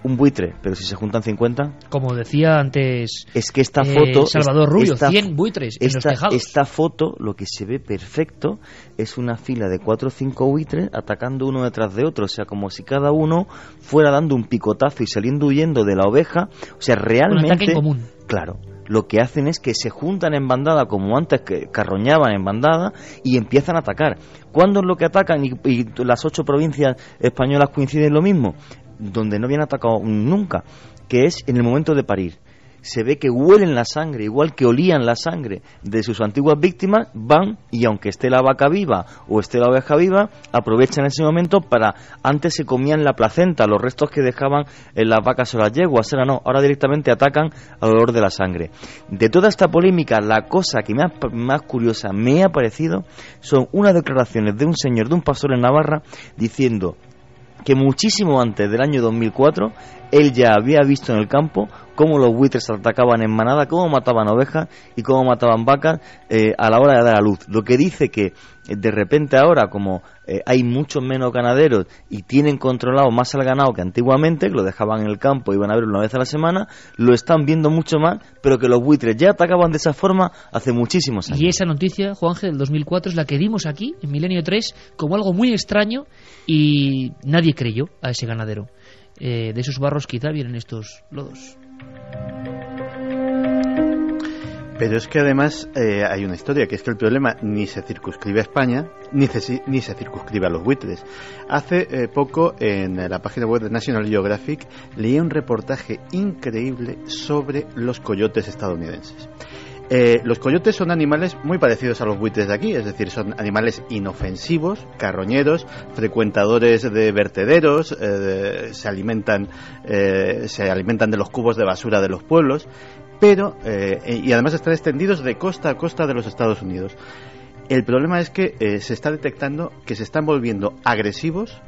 Un buitre, pero si se juntan 50... Como decía antes, es que esta foto, Salvador Rubio, 100 buitres en los tejados. Esta foto, lo que se ve perfecto es una fila de 4 o 5 buitres atacando uno detrás de otro, o sea, como si cada uno fuera dando un picotazo y saliendo huyendo de la oveja, o sea, realmente... Un ataque en común. Claro. Lo que hacen es que se juntan en bandada, como antes que carroñaban en bandada, y empiezan a atacar. ¿Cuándo es lo que atacan? Y las 8 provincias españolas coinciden lo mismo, donde no habían atacado nunca, que es en el momento de parir. Se ve que huelen la sangre, igual que olían la sangre de sus antiguas víctimas, van y aunque esté la vaca viva o esté la oveja viva, aprovechan ese momento para... Antes se comían la placenta, los restos que dejaban en las vacas o las yeguas, ahora directamente atacan al olor de la sangre. De toda esta polémica, la cosa que más curiosa me ha parecido son unas declaraciones de un señor, de un pastor en Navarra, diciendo que muchísimo antes del año 2004 él ya había visto en el campo cómo los buitres atacaban en manada, cómo mataban ovejas y cómo mataban vacas a la hora de dar a luz. Lo que dice que de repente ahora, como hay muchos menos ganaderos y tienen controlado más al ganado que antiguamente, que lo dejaban en el campo y iban a ver una vez a la semana, lo están viendo mucho más, pero que los buitres ya atacaban de esa forma hace muchísimos años. Y esa noticia, Juanje, del 2004 es la que dimos aquí, en Milenio 3, como algo muy extraño, y nadie creyó a ese ganadero. De esos barros quizá vienen estos lodos. Pero es que además hay una historia, que es que el problema ni se circunscribe a España, ni se circunscribe a los buitres. Hace poco, en la página web de National Geographic, leí un reportaje increíble sobre los coyotes estadounidenses. Los coyotes son animales muy parecidos a los buitres de aquí, es decir, son animales inofensivos, carroñeros, frecuentadores de vertederos, se alimentan de los cubos de basura de los pueblos, pero y además están extendidos de costa a costa de los Estados Unidos. El problema es que se está detectando que se están volviendo agresivos,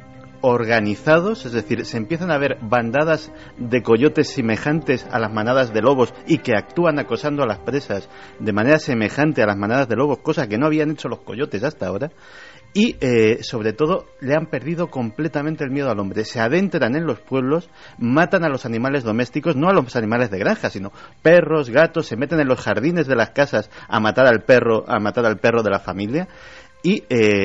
organizados, es decir, se empiezan a ver bandadas de coyotes semejantes a las manadas de lobos y que actúan acosando a las presas de manera semejante a las manadas de lobos, cosa que no habían hecho los coyotes hasta ahora. Y sobre todo le han perdido completamente el miedo al hombre. Se adentran en los pueblos, matan a los animales domésticos, no a los animales de granja, sino perros, gatos, se meten en los jardines de las casas a matar al perro de la familia. Y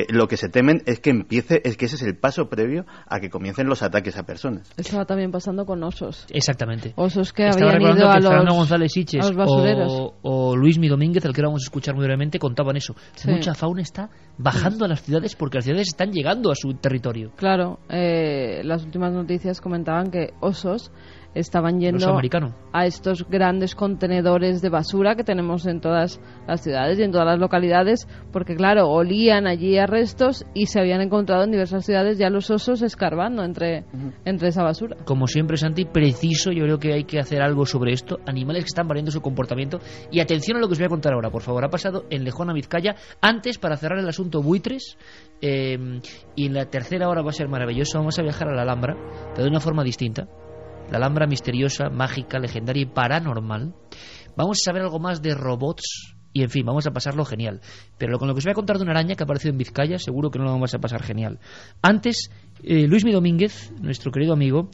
lo que se temen es que ese es el paso previo a que comiencen los ataques a personas. Eso va también pasando con osos. Exactamente. Osos que habían ido a Fernando González Siches basureros. o Luismi Domínguez, al que ahora vamos a escuchar muy brevemente, contaban eso. Sí. Mucha fauna está bajando a las ciudades porque las ciudades están llegando a su territorio. Claro, las últimas noticias comentaban que osos estaban yendo a estos grandes contenedores de basura que tenemos en todas las ciudades y en todas las localidades, porque claro, olían allí a restos y se habían encontrado en diversas ciudades ya los osos escarbando entre esa basura. Como siempre, Santi, preciso, yo creo que hay que hacer algo sobre esto. Animales que están variando su comportamiento. Y atención a lo que os voy a contar ahora, por favor. Ha pasado en Lejona, Vizcaya. Antes, para cerrar el asunto buitres, y en la tercera hora va a ser maravilloso, vamos a viajar a la Alhambra, pero de una forma distinta. La Alhambra misteriosa, mágica, legendaria y paranormal. Vamos a saber algo más de robots y, en fin, vamos a pasarlo genial. Pero con lo que os voy a contar de una araña que ha aparecido en Vizcaya, seguro que no lo vamos a pasar genial. Antes, Luismi Domínguez, nuestro querido amigo,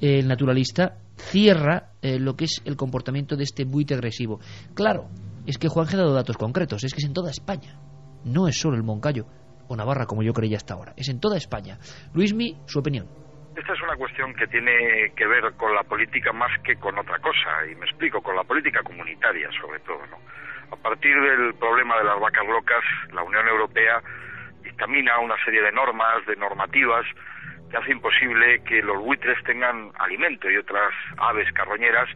el naturalista, cierra lo que es el comportamiento de este buitre agresivo. Claro, es que Juanje ha dado datos concretos, es que es en toda España. No es solo el Moncayo o Navarra, como yo creía hasta ahora. Es en toda España. Luismi, su opinión. Esta es una cuestión que tiene que ver con la política más que con otra cosa, y me explico, con la política comunitaria sobre todo, ¿no? A partir del problema de las vacas locas, la Unión Europea dictamina una serie de normas, de normativas, que hace imposible que los buitres tengan alimento y otras aves carroñeras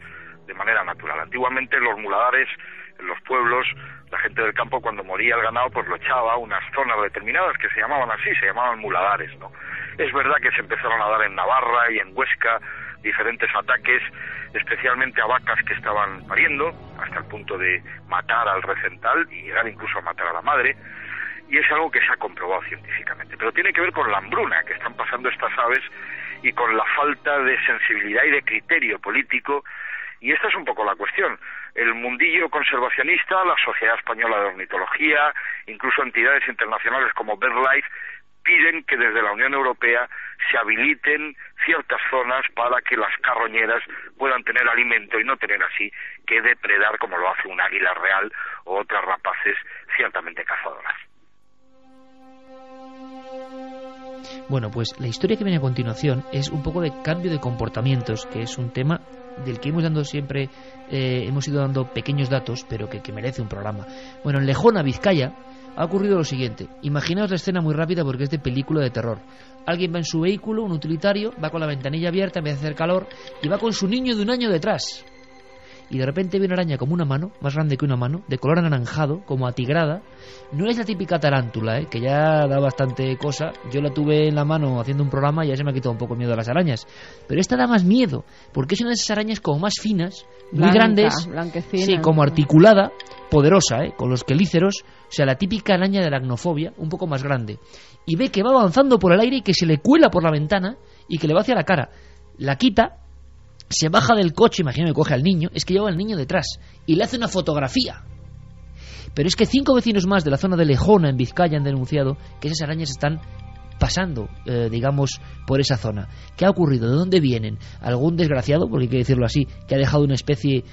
de manera natural. Antiguamente los muladares en los pueblos, la gente del campo cuando moría el ganado pues lo echaba a unas zonas determinadas que se llamaban así, se llamaban muladares, ¿no? Es verdad que se empezaron a dar en Navarra y en Huesca diferentes ataques, especialmente a vacas que estaban pariendo, hasta el punto de matar al recental y llegar incluso a matar a la madre, y es algo que se ha comprobado científicamente. Pero tiene que ver con la hambruna que están pasando estas aves y con la falta de sensibilidad y de criterio político, y esta es un poco la cuestión. El mundillo conservacionista, la Sociedad Española de Ornitología, incluso entidades internacionales como BirdLife, piden que desde la Unión Europea se habiliten ciertas zonas para que las carroñeras puedan tener alimento y no tener así que depredar como lo hace un águila real o otras rapaces ciertamente cazadoras. Bueno, pues la historia que viene a continuación es un poco de cambio de comportamientos, que es un tema del que hemos ido dando pequeños datos, pero que merece un programa. Bueno, en Lejona, Vizcaya, ha ocurrido lo siguiente. Imaginaos la escena muy rápida porque es de película de terror. Alguien va en su vehículo, un utilitario, va con la ventanilla abierta, empieza a hacer calor y va con su niño de 1 año detrás. Y de repente ve una araña como una mano, más grande que una mano, de color anaranjado, como atigrada. No es la típica tarántula, que ya da bastante cosa. Yo la tuve en la mano haciendo un programa y ya se me ha quitado un poco el miedo a las arañas. Pero esta da más miedo, porque es una de esas arañas como más finas, muy grandes, sí, como articulada, poderosa, con los quelíceros, o sea, la típica araña de la aracnofobia, un poco más grande. Y ve que va avanzando por el aire y que se le cuela por la ventana y que le va hacia la cara. La quita, se baja del coche, imagino que coge al niño, es que lleva al niño detrás y le hace una fotografía. Pero es que 5 vecinos más de la zona de Lejona, en Vizcaya, han denunciado que esas arañas están pasando, digamos, por esa zona. ¿Qué ha ocurrido? ¿De dónde vienen? ¿Algún desgraciado, porque hay que decirlo así, que ha dejado una especie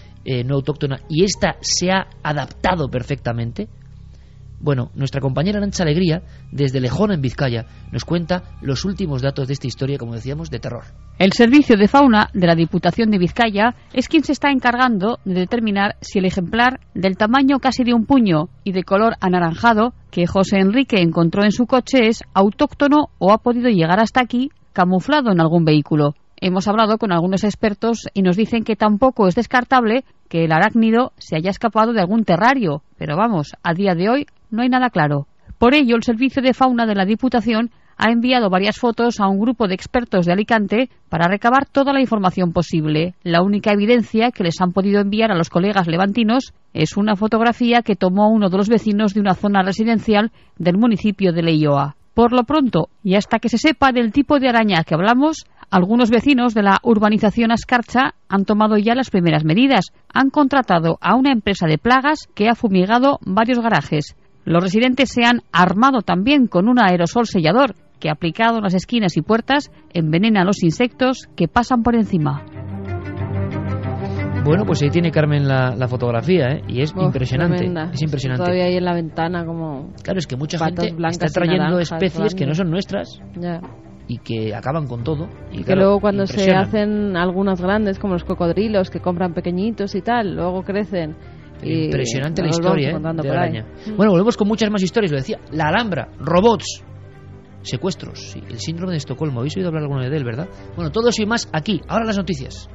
no autóctona y esta se ha adaptado perfectamente? Bueno, nuestra compañera Arantxa Alegría, desde Lejona, en Vizcaya, nos cuenta los últimos datos de esta historia, como decíamos, de terror. El Servicio de Fauna de la Diputación de Vizcaya es quien se está encargando de determinar si el ejemplar del tamaño casi de un puño y de color anaranjado que José Enrique encontró en su coche es autóctono o ha podido llegar hasta aquí camuflado en algún vehículo. Hemos hablado con algunos expertos y nos dicen que tampoco es descartable que el arácnido se haya escapado de algún terrario, pero vamos, a día de hoy no hay nada claro. Por ello, el Servicio de Fauna de la Diputación ha enviado varias fotos a un grupo de expertos de Alicante para recabar toda la información posible. La única evidencia que les han podido enviar a los colegas levantinos es una fotografía que tomó uno de los vecinos de una zona residencial del municipio de Leioa. Por lo pronto, y hasta que se sepa del tipo de araña que hablamos, algunos vecinos de la urbanización Ascarcha han tomado ya las primeras medidas. Han contratado a una empresa de plagas que ha fumigado varios garajes. Los residentes se han armado también con un aerosol sellador que, aplicado en las esquinas y puertas, envenena a los insectos que pasan por encima. Bueno, pues ahí tiene Carmen la fotografía, y es impresionante. Tremenda. Es impresionante. Todavía ahí en la ventana como... Claro, es que mucha gente está trayendo especies que no son nuestras. Ya. Y que acaban con todo. Y que claro, luego cuando se hacen algunas grandes, como los cocodrilos, que compran pequeñitos y tal, luego crecen. Impresionante la historia de la araña. Bueno, volvemos con muchas más historias, lo decía. La Alhambra, robots, secuestros, sí, el síndrome de Estocolmo. Habéis oído hablar alguna vez de él, ¿verdad? Bueno, todo eso y más aquí. Ahora las noticias.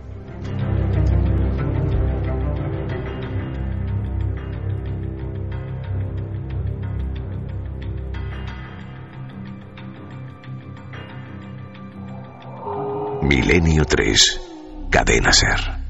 Milenio 3, Cadena SER.